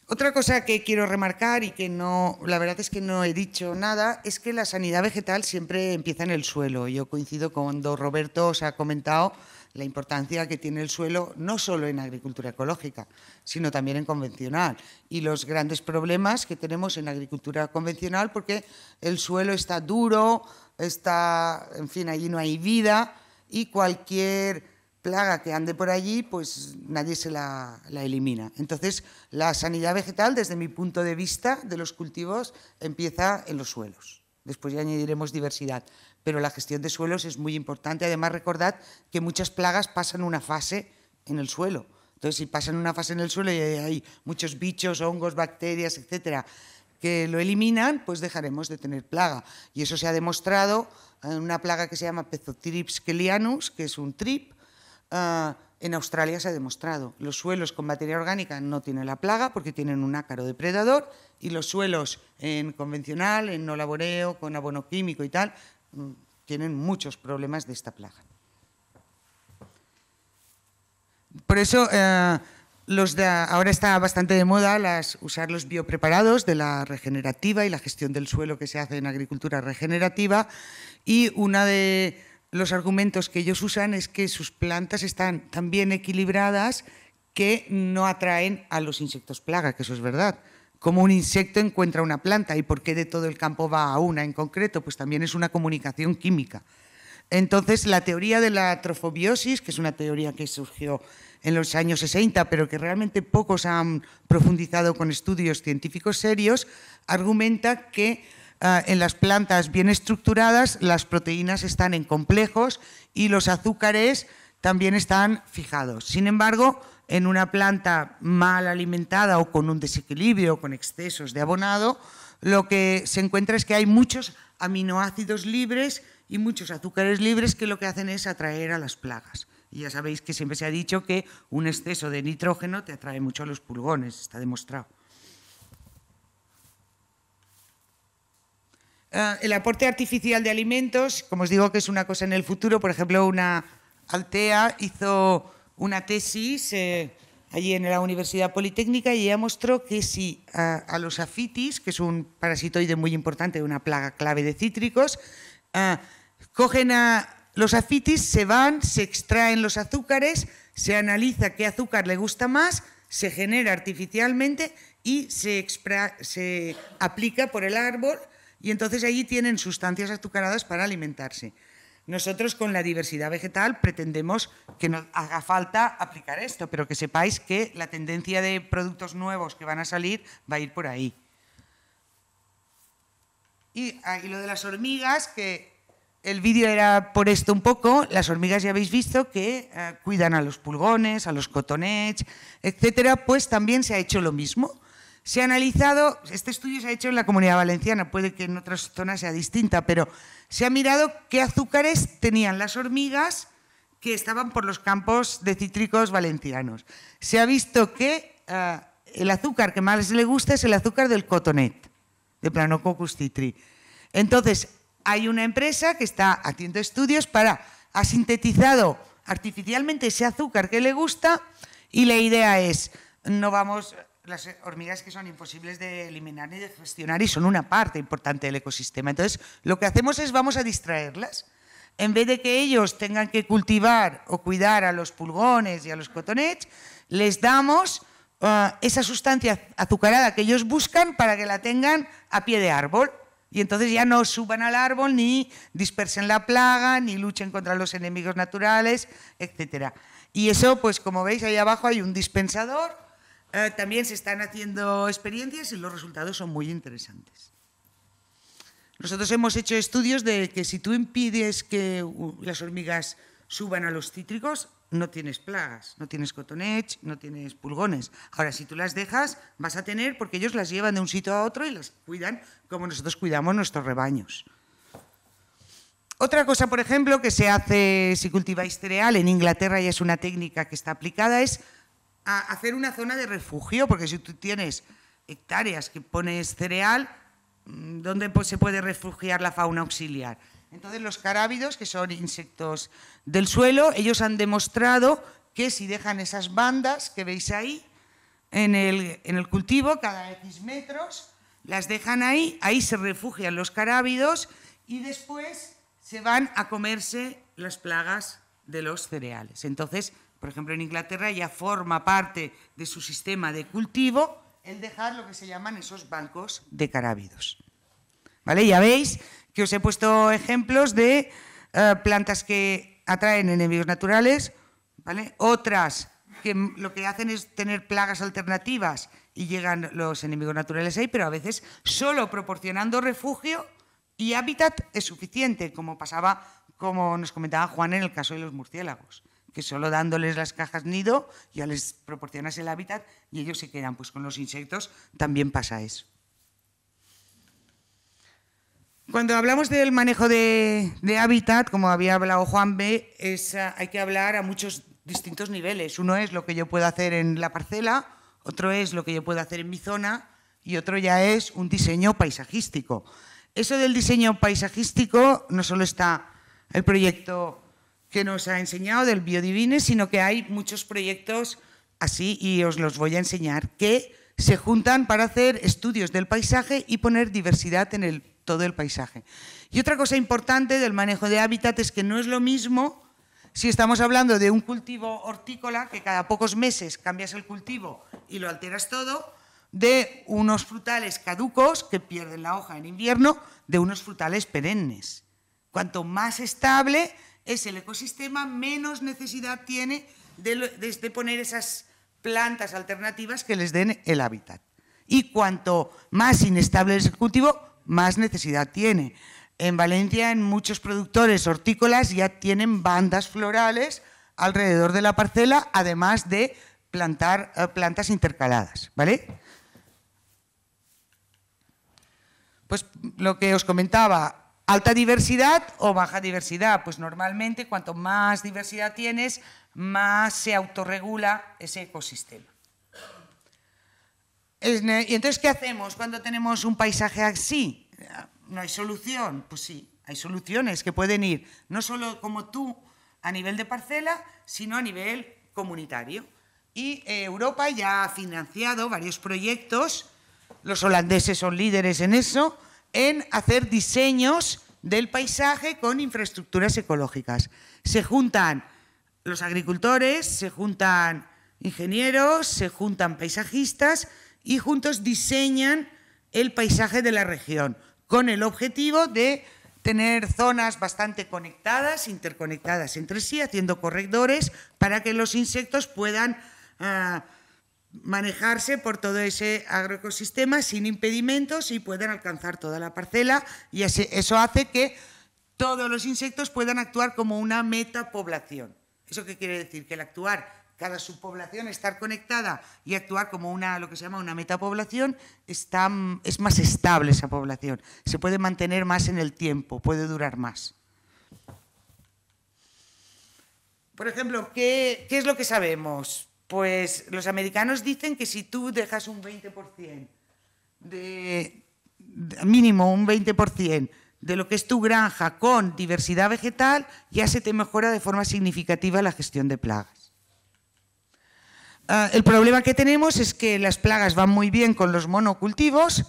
Otra cosa que quiero remarcar y que la verdad es que no he dicho nada, es que la sanidad vegetal siempre empieza en el suelo. Yo coincido cuando Roberto os ha comentado la importancia que tiene el suelo, no solo en agricultura ecológica, sino también en convencional. Y los grandes problemas que tenemos en agricultura convencional, porque el suelo está duro, en fin, allí no hay vida, y cualquier plaga que ande por allí, pues nadie se la elimina. Entonces, la sanidad vegetal, desde mi punto de vista de los cultivos, empieza en los suelos. Después ya añadiremos diversidad. Pero la gestión de suelos es muy importante. Además, recordad que muchas plagas pasan una fase en el suelo. Entonces, si pasan una fase en el suelo y hay muchos bichos, hongos, bacterias, etcétera, que lo eliminan, pues dejaremos de tener plaga. Y eso se ha demostrado en una plaga que se llama Pezzothrips kellianus, que es un trip. En Australia se ha demostrado. Los suelos con materia orgánica no tienen la plaga porque tienen un ácaro depredador, y los suelos en convencional, en no laboreo, con abono químico y tal, tienen muchos problemas de esta plaga. Por eso ahora está bastante de moda usar los biopreparados de la regenerativa y la gestión del suelo que se hace en agricultura regenerativa, y uno de los argumentos que ellos usan es que sus plantas están tan bien equilibradas que no atraen a los insectos plaga, que eso es verdad. Cómo un insecto encuentra una planta y por qué de todo el campo va a una en concreto, pues también es una comunicación química. Entonces, la teoría de la trofobiosis, que es una teoría que surgió en los años 60, pero que realmente pocos han profundizado con estudios científicos serios, argumenta que en las plantas bien estructuradas las proteínas están en complejos y los azúcares también están fijados. Sin embargo, en una planta mal alimentada o con un desequilibrio, con excesos de abonado, lo que se encuentra es que hay muchos aminoácidos libres y muchos azúcares libres que lo que hacen es atraer a las plagas. Y ya sabéis que siempre se ha dicho que un exceso de nitrógeno te atrae mucho a los pulgones, está demostrado. El aporte artificial de alimentos, como os digo que es una cosa en el futuro, por ejemplo, una Altea hizo una tesis allí en la Universidad Politécnica y ella mostró que si a los afitis, que es un parasitoide muy importante, una plaga clave de cítricos, cogen a los afitis, se van, se extraen los azúcares, se analiza qué azúcar le gusta más, se genera artificialmente y se aplica por el árbol y entonces allí tienen sustancias azucaradas para alimentarse. Nosotros con la diversidad vegetal pretendemos que no haga falta aplicar esto, pero que sepáis que la tendencia de productos nuevos que van a salir va a ir por ahí. Y lo de las hormigas, que el vídeo era por esto un poco, las hormigas ya habéis visto que cuidan a los pulgones, a los cotonets, etcétera, pues también se ha hecho lo mismo. Se ha analizado, este estudio se ha hecho en la Comunidad Valenciana, puede que en otras zonas sea distinta, pero se ha mirado qué azúcares tenían las hormigas que estaban por los campos de cítricos valencianos. Se ha visto que el azúcar que más le gusta es el azúcar del cotonet, de Planococcus citri. Entonces, hay una empresa que está haciendo estudios ha sintetizado artificialmente ese azúcar que le gusta y la idea es, las hormigas que son imposibles de eliminar ni de gestionar y son una parte importante del ecosistema. Entonces, lo que hacemos es vamos a distraerlas. En vez de que ellos tengan que cultivar o cuidar a los pulgones y a los cotonets, les damos esa sustancia azucarada que ellos buscan para que la tengan a pie de árbol. Y entonces ya no suban al árbol, ni dispersen la plaga, ni luchen contra los enemigos naturales, etc. Y eso, pues como veis, ahí abajo hay un dispensador. También se están haciendo experiencias y los resultados son muy interesantes. Nosotros hemos hecho estudios de que si tú impides que las hormigas suban a los cítricos, no tienes plagas, no tienes cotonets, no tienes pulgones. Ahora, si tú las dejas, vas a tener, porque ellos las llevan de un sitio a otro y las cuidan como nosotros cuidamos nuestros rebaños. Otra cosa, por ejemplo, que se hace si cultiváis cereal, en Inglaterra ya es una técnica que está aplicada, es hacer una zona de refugio, porque si tú tienes hectáreas que pones cereal, ¿dónde se puede refugiar la fauna auxiliar? Entonces los carábidos, que son insectos del suelo, ellos han demostrado que si dejan esas bandas que veis ahí en el cultivo, cada X metros, las dejan ahí se refugian los carábidos y después se van a comerse las plagas de los cereales. Entonces, por ejemplo, en Inglaterra ya forma parte de su sistema de cultivo el dejar lo que se llaman esos bancos de carábidos. ¿Vale? Ya veis que os he puesto ejemplos de plantas que atraen enemigos naturales, ¿vale? Otras que lo que hacen es tener plagas alternativas y llegan los enemigos naturales ahí, pero a veces solo proporcionando refugio y hábitat es suficiente, como pasaba, como nos comentaba Juan en el caso de los murciélagos, que solo dándoles las cajas nido ya les proporcionas el hábitat y ellos se quedan. Pues con los insectos también pasa eso. Cuando hablamos del manejo de hábitat, como había hablado Juan B, hay que hablar a muchos distintos niveles. Uno es lo que yo puedo hacer en la parcela, otro es lo que yo puedo hacer en mi zona y otro ya es un diseño paisajístico. Eso del diseño paisajístico no solo está el proyecto que nos ha enseñado del Biodivine, sino que hay muchos proyectos así, y os los voy a enseñar, que se juntan para hacer estudios del paisaje y poner diversidad en todo el paisaje. Y otra cosa importante del manejo de hábitat es que no es lo mismo si estamos hablando de un cultivo hortícola, que cada pocos meses cambias el cultivo y lo alteras todo, de unos frutales caducos que pierden la hoja en invierno, de unos frutales perennes. Cuanto más estable es el ecosistema, menos necesidad tiene de poner esas plantas alternativas que les den el hábitat. Y cuanto más inestable es el cultivo, más necesidad tiene. En Valencia, en muchos productores hortícolas ya tienen bandas florales alrededor de la parcela, además de plantar plantas intercaladas, ¿vale? Pues lo que os comentaba, alta diversidad o baja diversidad. Pues normalmente cuanto más diversidad tienes, más se autorregula ese ecosistema. Y entonces, ¿qué hacemos cuando tenemos un paisaje así? ¿No hay solución? Pues sí, hay soluciones que pueden ir no solo como tú a nivel de parcela, sino a nivel comunitario. Y Europa ya ha financiado varios proyectos, los holandeses son líderes en eso, en hacer diseños del paisaje con infraestructuras ecológicas. Se juntan los agricultores, se juntan ingenieros, se juntan paisajistas y juntos diseñan el paisaje de la región con el objetivo de tener zonas bastante conectadas, interconectadas entre sí, haciendo corredores para que los insectos puedan manejarse por todo ese agroecosistema sin impedimentos y puedan alcanzar toda la parcela, y eso hace que todos los insectos puedan actuar como una metapoblación. ¿Eso qué quiere decir? Que al actuar cada subpoblación, estar conectada y actuar como lo que se llama una metapoblación, es más estable esa población, se puede mantener más en el tiempo, puede durar más. Por ejemplo, ¿qué es lo que sabemos? Pues los americanos dicen que si tú dejas un 20%, mínimo un 20% de lo que es tu granja con diversidad vegetal, ya se te mejora de forma significativa la gestión de plagas. El problema que tenemos es que las plagas van muy bien con los monocultivos,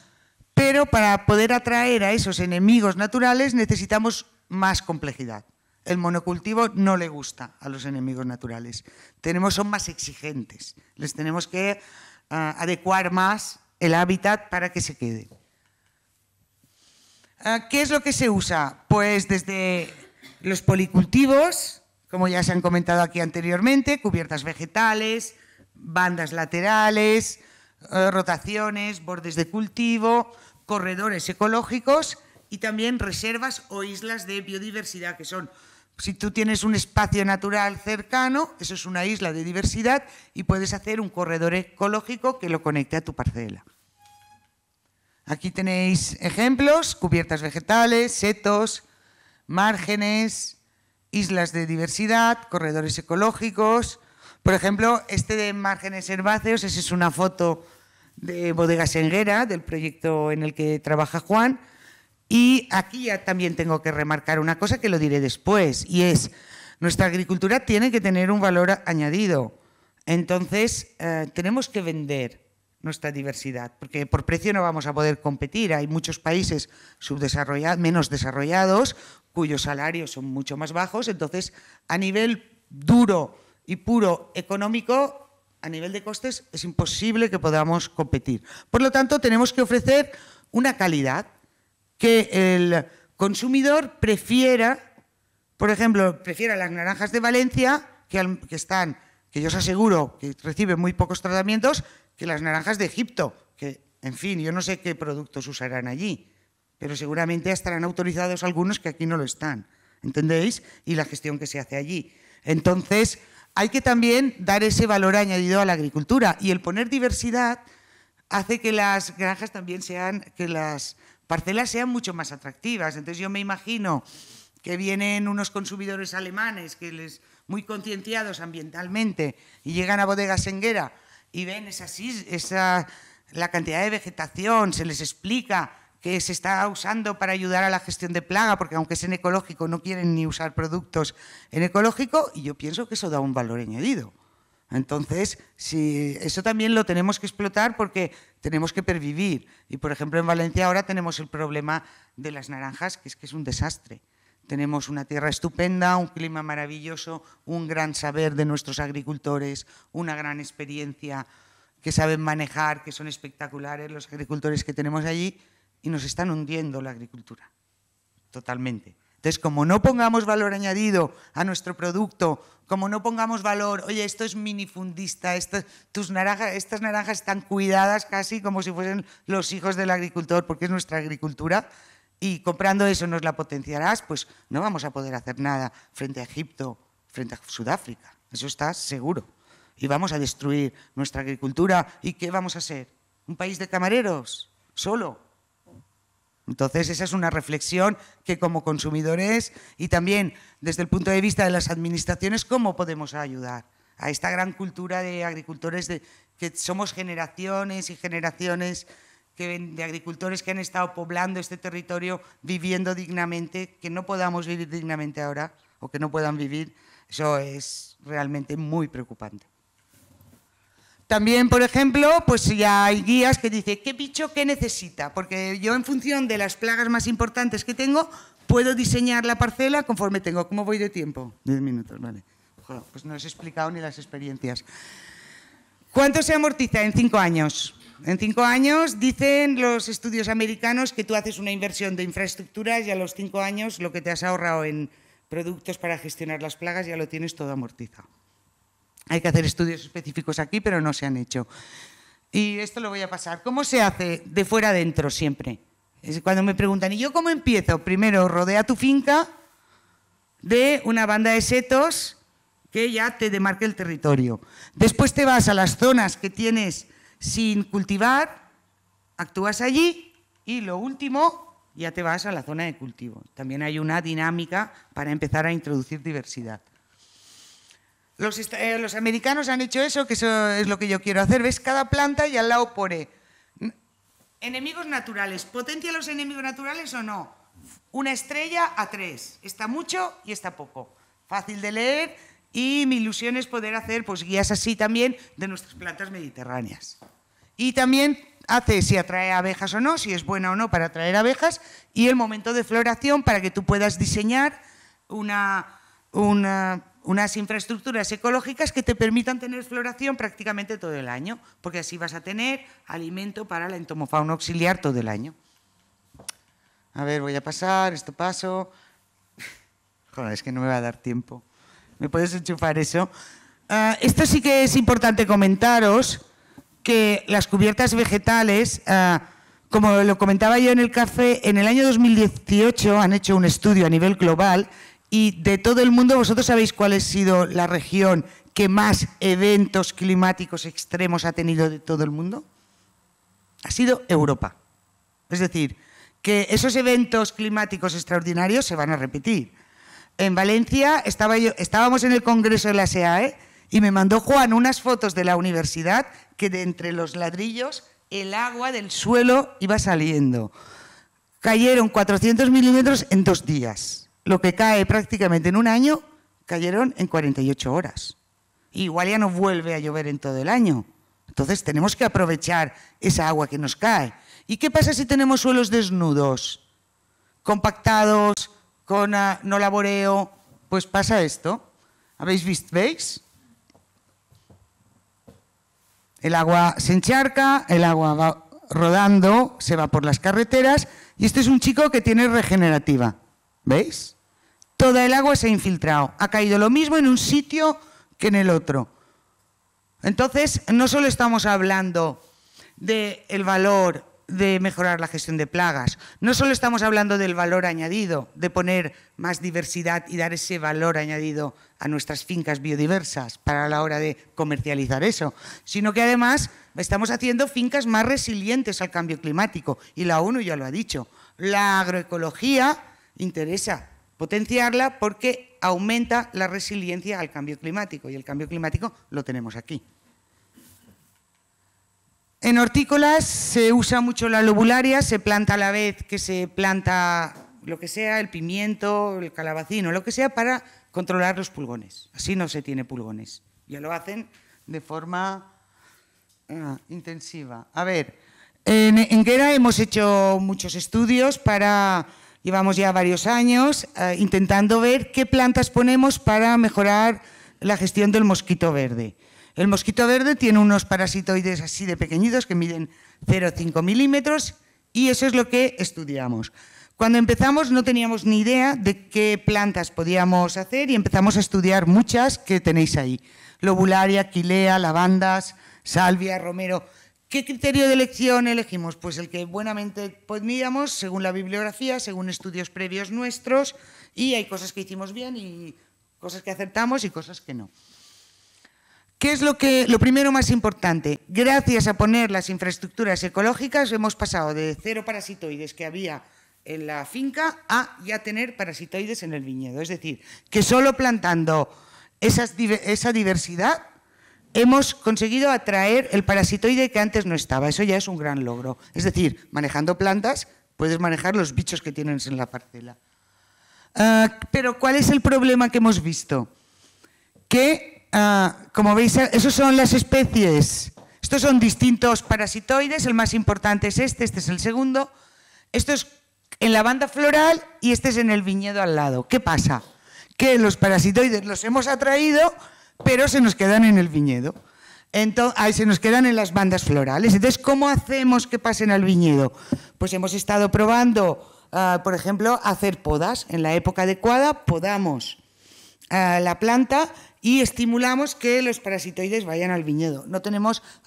pero para poder atraer a esos enemigos naturales necesitamos más complejidad. El monocultivo no le gusta a los enemigos naturales. Son más exigentes. Les tenemos que adecuar más el hábitat para que se queden. ¿Qué es lo que se usa? Pues desde los policultivos, como ya se han comentado aquí anteriormente, cubiertas vegetales, bandas laterales, rotaciones, bordes de cultivo, corredores ecológicos y también reservas o islas de biodiversidad, que son, si tú tienes un espacio natural cercano, eso es una isla de diversidad y puedes hacer un corredor ecológico que lo conecte a tu parcela. Aquí tenéis ejemplos: cubiertas vegetales, setos, márgenes, islas de diversidad, corredores ecológicos. Por ejemplo, este de márgenes herbáceos, esa es una foto de Bodegas Enguera, del proyecto en el que trabaja Juan. Y aquí ya también tengo que remarcar una cosa que lo diré después, y es: nuestra agricultura tiene que tener un valor añadido. Entonces, tenemos que vender nuestra diversidad, porque por precio no vamos a poder competir. Hay muchos países menos desarrollados cuyos salarios son mucho más bajos, entonces a nivel duro y puro económico, a nivel de costes, es imposible que podamos competir. Por lo tanto, tenemos que ofrecer una calidad que el consumidor prefiera, por ejemplo, prefiera las naranjas de Valencia, que yo os aseguro que reciben muy pocos tratamientos, que las naranjas de Egipto, que, en fin, yo no sé qué productos usarán allí, pero seguramente estarán autorizados algunos que aquí no lo están, ¿entendéis? Y la gestión que se hace allí. Entonces, hay que también dar ese valor añadido a la agricultura, y el poner diversidad hace que las granjas también que las parcelas sean mucho más atractivas. Entonces yo me imagino que vienen unos consumidores alemanes muy concienciados ambientalmente y llegan a Bodegas Enguera y ven la cantidad de vegetación, se les explica que se está usando para ayudar a la gestión de plaga, porque aunque es en ecológico no quieren ni usar productos en ecológico, y yo pienso que eso da un valor añadido. Entonces, eso también lo tenemos que explotar porque tenemos que pervivir. Y, por ejemplo, en Valencia ahora tenemos el problema de las naranjas, que es un desastre. Tenemos una tierra estupenda, un clima maravilloso, un gran saber de nuestros agricultores, una gran experiencia que saben manejar, que son espectaculares los agricultores que tenemos allí, y nos están hundiendo la agricultura, totalmente. Entonces, como no pongamos valor añadido a nuestro producto, como no pongamos valor, oye, esto es minifundista, estas naranjas están cuidadas casi como si fuesen los hijos del agricultor, porque es nuestra agricultura, y comprando eso nos la potenciarás, pues no vamos a poder hacer nada frente a Egipto, frente a Sudáfrica. Eso está seguro. Y vamos a destruir nuestra agricultura. ¿Y qué vamos a ser? ¿Un país de camareros? ¿Solo? Entonces, esa es una reflexión que como consumidores y también desde el punto de vista de las administraciones, ¿cómo podemos ayudar a esta gran cultura de agricultores, que somos generaciones y generaciones de agricultores que han estado poblando este territorio, viviendo dignamente, que no podamos vivir dignamente ahora o que no puedan vivir? Eso es realmente muy preocupante. También, por ejemplo, pues ya hay guías que dicen ¿qué bicho qué necesita? Porque yo en función de las plagas más importantes que tengo, puedo diseñar la parcela conforme tengo. ¿Cómo voy de tiempo? 10 minutos, vale. Joder, pues no os he explicado ni las experiencias. ¿Cuánto se amortiza en 5 años? En 5 años dicen los estudios americanos que tú haces una inversión de infraestructuras y a los 5 años lo que te has ahorrado en productos para gestionar las plagas ya lo tienes todo amortizado. Hay que hacer estudios específicos aquí, pero no se han hecho. Y esto lo voy a pasar. ¿Cómo se hace? De fuera adentro siempre. Es cuando me preguntan, ¿y yo cómo empiezo? Primero, rodea tu finca de una banda de setos que ya te demarque el territorio. Después te vas a las zonas que tienes sin cultivar, actúas allí y lo último, ya te vas a la zona de cultivo. También hay una dinámica para empezar a introducir diversidad. Los americanos han hecho eso, que eso es lo que yo quiero hacer. ¿Ves? Cada planta y al lado pone enemigos naturales. ¿Potencia los enemigos naturales o no? Una estrella a 3. Está mucho y está poco. Fácil de leer y mi ilusión es poder hacer pues, guías así también de nuestras plantas mediterráneas. Y también hace si atrae abejas o no, si es buena o no para atraer abejas y el momento de floración para que tú puedas diseñar unas infraestructuras ecológicas que te permitan tener floración prácticamente todo el año, porque así vas a tener alimento para la entomofauna auxiliar todo el año. A ver, voy a pasar, esto paso. Joder, es que no me va a dar tiempo. ¿Me puedes enchufar eso? Esto sí que es importante comentaros, que las cubiertas vegetales, como lo comentaba yo en el café, en el año 2018 han hecho un estudio a nivel global y de todo el mundo, ¿vosotros sabéis cuál ha sido la región que más eventos climáticos extremos ha tenido de todo el mundo? Ha sido Europa. Es decir, que esos eventos climáticos extraordinarios se van a repetir. En Valencia estábamos en el congreso de la SEAE y me mandó Juan unas fotos de la universidad que de entre los ladrillos el agua del suelo iba saliendo. Cayeron 400 milímetros en 2 días. Lo que cae prácticamente en un año, cayeron en 48 horas. Igual ya no vuelve a llover en todo el año. Entonces tenemos que aprovechar esa agua que nos cae. ¿Y qué pasa si tenemos suelos desnudos, compactados, con no laboreo? Pues pasa esto. ¿Habéis visto? ¿Veis? El agua se encharca, el agua va rodando, se va por las carreteras y este es un chico que tiene regenerativa. ¿Veis? Toda el agua se ha infiltrado. Ha caído lo mismo en un sitio que en el otro. Entonces, no solo estamos hablando del valor de mejorar la gestión de plagas, no solo estamos hablando del valor añadido, de poner más diversidad y dar ese valor añadido a nuestras fincas biodiversas para la hora de comercializar eso, sino que además estamos haciendo fincas más resilientes al cambio climático. Y la ONU ya lo ha dicho, la agroecología interesa potenciarla porque aumenta la resiliencia al cambio climático y el cambio climático lo tenemos aquí. En hortícolas se usa mucho la lobularia, se planta a la vez que se planta lo que sea, el pimiento, el calabacín o lo que sea para controlar los pulgones. Así no se tiene pulgones. Ya lo hacen de forma intensiva. A ver, en Gera hemos hecho muchos estudios llevamos ya varios años intentando ver qué plantas ponemos para mejorar la gestión del mosquito verde. El mosquito verde tiene unos parasitoides así de pequeñitos que miden 0,5 milímetros y eso es lo que estudiamos. Cuando empezamos no teníamos ni idea de qué plantas podíamos hacer y empezamos a estudiar muchas que tenéis ahí. Lobularia, aquilea, lavandas, salvia, romero. ¿Qué criterio de elección elegimos? Pues el que buenamente poníamos, según la bibliografía, según estudios previos nuestros, y hay cosas que hicimos bien y cosas que acertamos y cosas que no. ¿Qué es lo primero más importante? Gracias a poner las infraestructuras ecológicas hemos pasado de 0 parasitoides que había en la finca a ya tener parasitoides en el viñedo. Es decir, que solo plantando esa diversidad hemos conseguido atraer el parasitoide que antes no estaba. Eso ya es un gran logro. Es decir, manejando plantas puedes manejar los bichos que tienes en la parcela. Pero ¿cuál es el problema que hemos visto? Que, como veis, esos son las especies. Estos son distintos parasitoides. El más importante es este es el segundo. Esto es en la banda floral y este es en el viñedo al lado. ¿Qué pasa? Que los parasitoides los hemos atraído, pero se nos quedan en el viñedo. Entonces, se nos quedan en las bandas florales. Entonces, ¿cómo hacemos que pasen al viñedo? Pues hemos estado probando, por ejemplo, hacer podas. En la época adecuada podamos la planta y estimulamos que los parasitoides vayan al viñedo.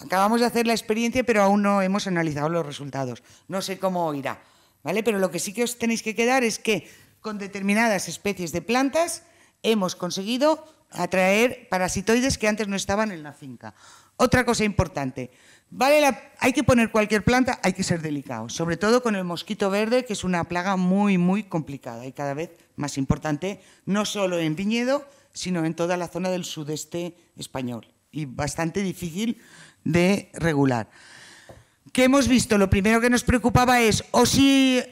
Acabamos de hacer la experiencia, pero aún no hemos analizado los resultados. No sé cómo irá, ¿vale? Pero lo que sí que os tenéis que quedar es que con determinadas especies de plantas hemos conseguido atraer parasitoides que antes no estaban en la finca. Otra cosa importante, hay que poner cualquier planta, hay que ser delicados, sobre todo con el mosquito verde, que es una plaga muy, muy complicada y cada vez más importante, no solo en viñedo, sino en toda la zona del sudeste español y bastante difícil de regular. ¿Qué hemos visto? Lo primero que nos preocupaba es o si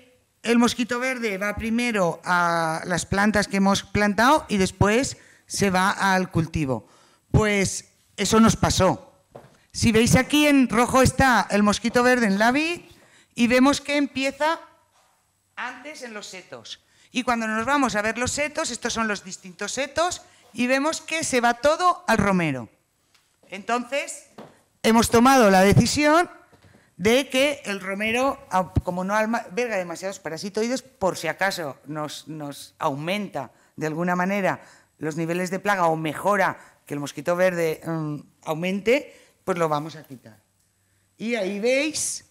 el mosquito verde va primero a las plantas que hemos plantado y después se va al cultivo. Pues eso nos pasó. Si veis aquí en rojo está el mosquito verde en la vid y vemos que empieza antes en los setos. Y cuando nos vamos a ver los setos, estos son los distintos setos, y vemos que se va todo al romero. Entonces, hemos tomado la decisión de que el romero, como no alberga demasiados parasitoides, por si acaso nos aumenta de alguna manera los niveles de plaga o mejora que el mosquito verde aumente, pues lo vamos a quitar. Y ahí veis,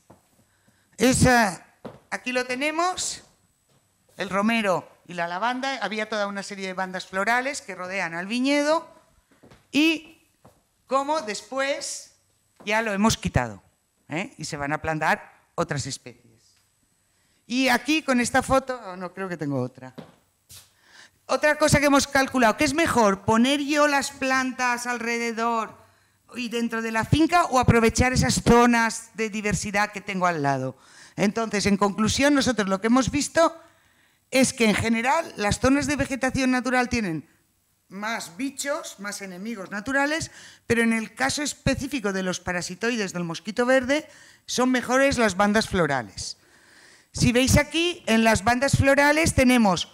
aquí lo tenemos, el romero y la lavanda. Había toda una serie de bandas florales que rodean al viñedo y como después ya lo hemos quitado, y se van a plantar otras especies. Y aquí con esta foto, no creo que tengo otra. Otra cosa que hemos calculado, ¿qué es mejor? ¿Poner yo las plantas alrededor y dentro de la finca o aprovechar esas zonas de diversidad que tengo al lado? Entonces, en conclusión, nosotros lo que hemos visto es que en general las zonas de vegetación natural tienen más bichos, más enemigos naturales, pero en el caso específico de los parasitoides del mosquito verde son mejores las bandas florales. Si veis aquí, en las bandas florales tenemos,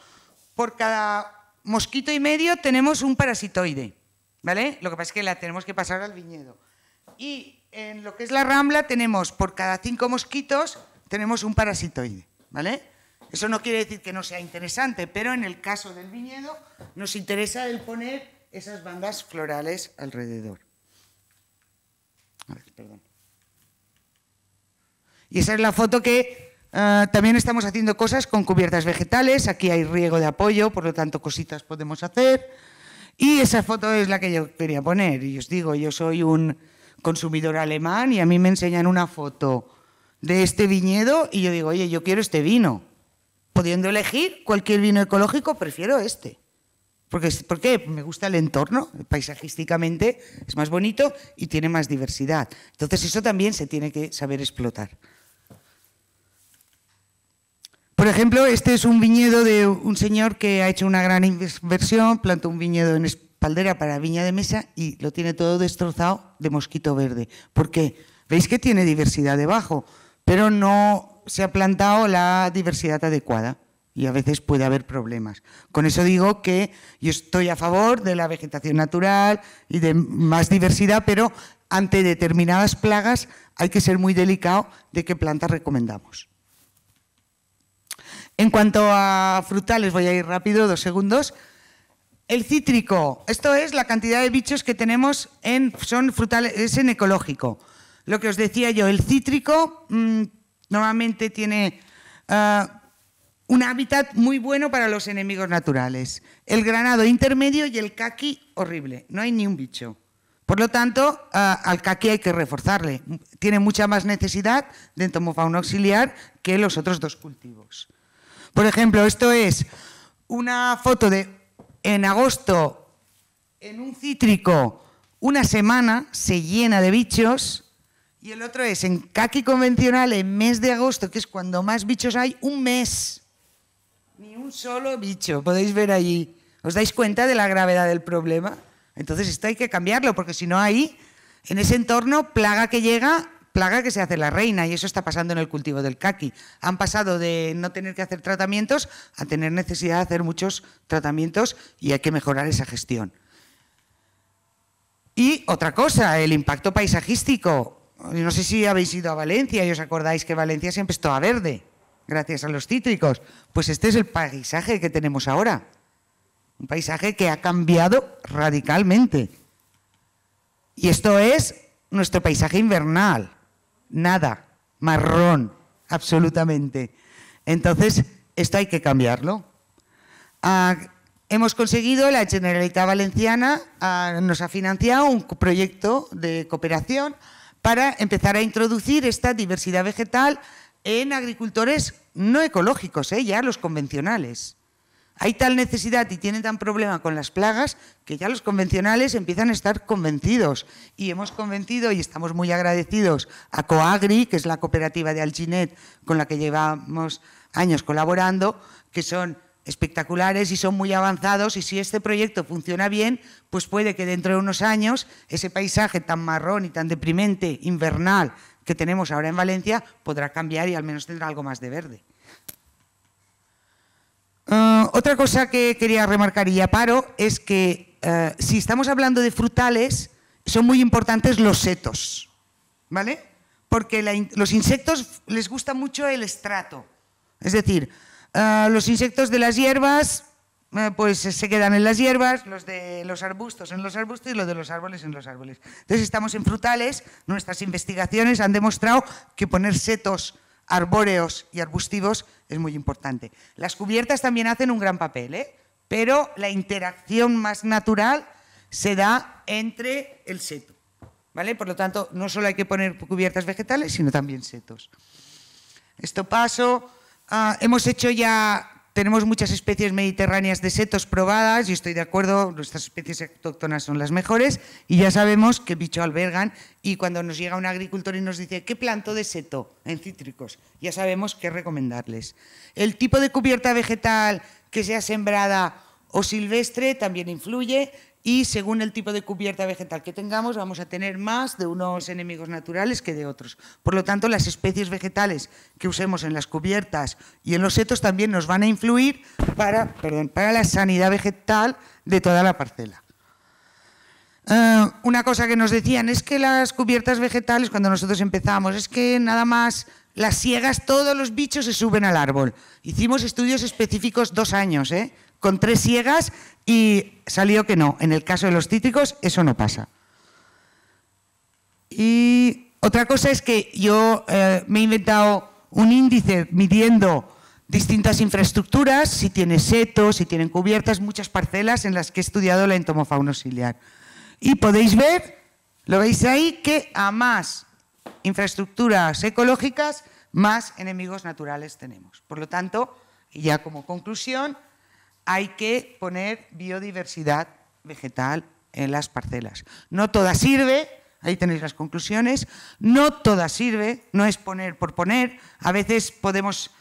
por cada mosquito y medio tenemos un parasitoide, ¿vale? Lo que pasa es que la tenemos que pasar al viñedo. Y en lo que es la rambla tenemos, por cada 5 mosquitos, tenemos un parasitoide, ¿vale? Eso no quiere decir que no sea interesante, pero en el caso del viñedo nos interesa el poner esas bandas florales alrededor. A ver, perdón. Y esa es la foto que también estamos haciendo cosas con cubiertas vegetales. Aquí hay riego de apoyo, por lo tanto cositas podemos hacer. Y esa foto es la que yo quería poner. Y os digo, yo soy un consumidor alemán y a mí me enseñan una foto de este viñedo y yo digo, oye, yo quiero este vino. Pudiendo elegir cualquier vino ecológico, prefiero este. ¿Por qué? Me gusta el entorno, paisajísticamente es más bonito y tiene más diversidad. Entonces eso también se tiene que saber explotar. Por ejemplo, este es un viñedo de un señor que ha hecho una gran inversión, plantó un viñedo en espaldera para viña de mesa y lo tiene todo destrozado de mosquito verde. ¿Por qué? Veis que tiene diversidad debajo, pero no se ha plantado la diversidad adecuada y a veces puede haber problemas. Con eso digo que yo estoy a favor de la vegetación natural y de más diversidad, pero ante determinadas plagas hay que ser muy delicado de qué plantas recomendamos. En cuanto a frutales, voy a ir rápido, 2 segundos. El cítrico, esto es la cantidad de bichos que tenemos son frutales, es en ecológico. Lo que os decía yo, el cítrico normalmente tiene un hábitat muy bueno para los enemigos naturales. El granado intermedio y el caqui horrible, no hay ni un bicho. Por lo tanto, al caqui hay que reforzarle. Tiene mucha más necesidad de entomofauna auxiliar que los otros 2 cultivos. Por ejemplo, esto es una foto de en agosto, en un cítrico, una semana se llena de bichos, y el otro es en caqui convencional, en mes de agosto, que es cuando más bichos hay, un mes. Ni un solo bicho, podéis ver allí. ¿Os dais cuenta de la gravedad del problema? Entonces esto hay que cambiarlo, porque si no hay, en ese entorno, plaga que llega, plaga que se hace la reina, y eso está pasando en el cultivo del caqui. Han pasado de no tener que hacer tratamientos a tener necesidad de hacer muchos tratamientos, y hay que mejorar esa gestión. Y otra cosa, el impacto paisajístico. No sé si habéis ido a Valencia y os acordáis que Valencia siempre es toda verde, gracias a los cítricos. Pues este es el paisaje que tenemos ahora. Un paisaje que ha cambiado radicalmente. Y esto es nuestro paisaje invernal. Nada, marrón, absolutamente. Entonces, esto hay que cambiarlo. Hemos conseguido, la Generalitat Valenciana nos ha financiado un proyecto de cooperación para empezar a introducir esta diversidad vegetal en agricultores no ecológicos, ya los convencionales. Hay tal necesidad y tienen tan problema con las plagas que ya los convencionales empiezan a estar convencidos. Y hemos convencido y estamos muy agradecidos a Coagri, que es la cooperativa de Alginet con la que llevamos años colaborando, que son espectaculares y son muy avanzados, y si este proyecto funciona bien, pues puede que dentro de unos años ese paisaje tan marrón y tan deprimente, invernal, que tenemos ahora en Valencia, podrá cambiar y al menos tendrá algo más de verde. Otra cosa que quería remarcar, y ya paro, es que si estamos hablando de frutales, son muy importantes los setos, ¿vale? Porque los insectos les gusta mucho el estrato. Es decir, los insectos de las hierbas pues se quedan en las hierbas, los de los arbustos en los arbustos y los de los árboles en los árboles. Entonces, estamos en frutales, nuestras investigaciones han demostrado que poner setos arbóreos y arbustivos es muy importante. Las cubiertas también hacen un gran papel, pero la interacción más natural se da entre el seto, ¿vale? Por lo tanto, no solo hay que poner cubiertas vegetales, sino también setos. Esto paso. Hemos hecho ya, tenemos muchas especies mediterráneas de setos probadas y estoy de acuerdo, nuestras especies autóctonas son las mejores y ya sabemos qué bicho albergan, y cuando nos llega un agricultor y nos dice ¿qué planto de seto en cítricos? Ya sabemos qué recomendarles. El tipo de cubierta vegetal que sea sembrada o silvestre también influye, y según el tipo de cubierta vegetal que tengamos vamos a tener más de unos enemigos naturales que de otros. Por lo tanto, las especies vegetales que usemos en las cubiertas y en los setos también nos van a influir para la sanidad vegetal de toda la parcela. Una cosa que nos decían es que las cubiertas vegetales, cuando nosotros empezamos, es que nada más las siegas, todos los bichos se suben al árbol. Hicimos estudios específicos 2 años, con 3 siegas, y salió que no. En el caso de los cítricos eso no pasa. Y otra cosa es que yo me he inventado un índice midiendo distintas infraestructuras, si tiene setos, si tienen cubiertas, muchas parcelas en las que he estudiado la entomofauna auxiliar. Y podéis ver, lo veis ahí, que a más infraestructuras ecológicas, más enemigos naturales tenemos. Por lo tanto, y ya como conclusión, hay que poner biodiversidad vegetal en las parcelas. No toda sirve, ahí tenéis las conclusiones, no toda sirve, no es poner por poner, a veces podemos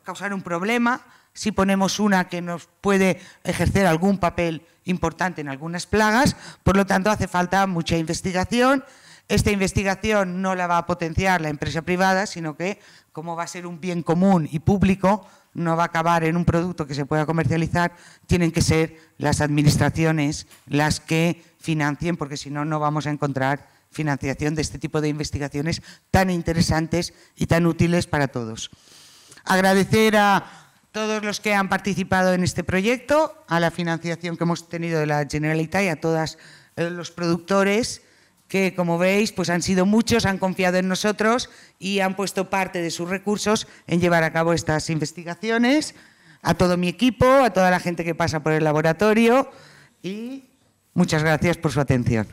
causar un problema si ponemos una que nos puede ejercer algún papel importante en algunas plagas, por lo tanto hace falta mucha investigación. Esta investigación no la va a potenciar la empresa privada, sino que, como va a ser un bien común y público, no va a acabar en un producto que se pueda comercializar, tienen que ser las administraciones las que financien, porque si no, no vamos a encontrar financiación de este tipo de investigaciones tan interesantes y tan útiles para todos. Agradecer a todos los que han participado en este proyecto, a la financiación que hemos tenido de la Generalitat y a todos los productores que, como veis, pues han sido muchos, han confiado en nosotros y han puesto parte de sus recursos en llevar a cabo estas investigaciones. A todo mi equipo, a toda la gente que pasa por el laboratorio y muchas gracias por su atención.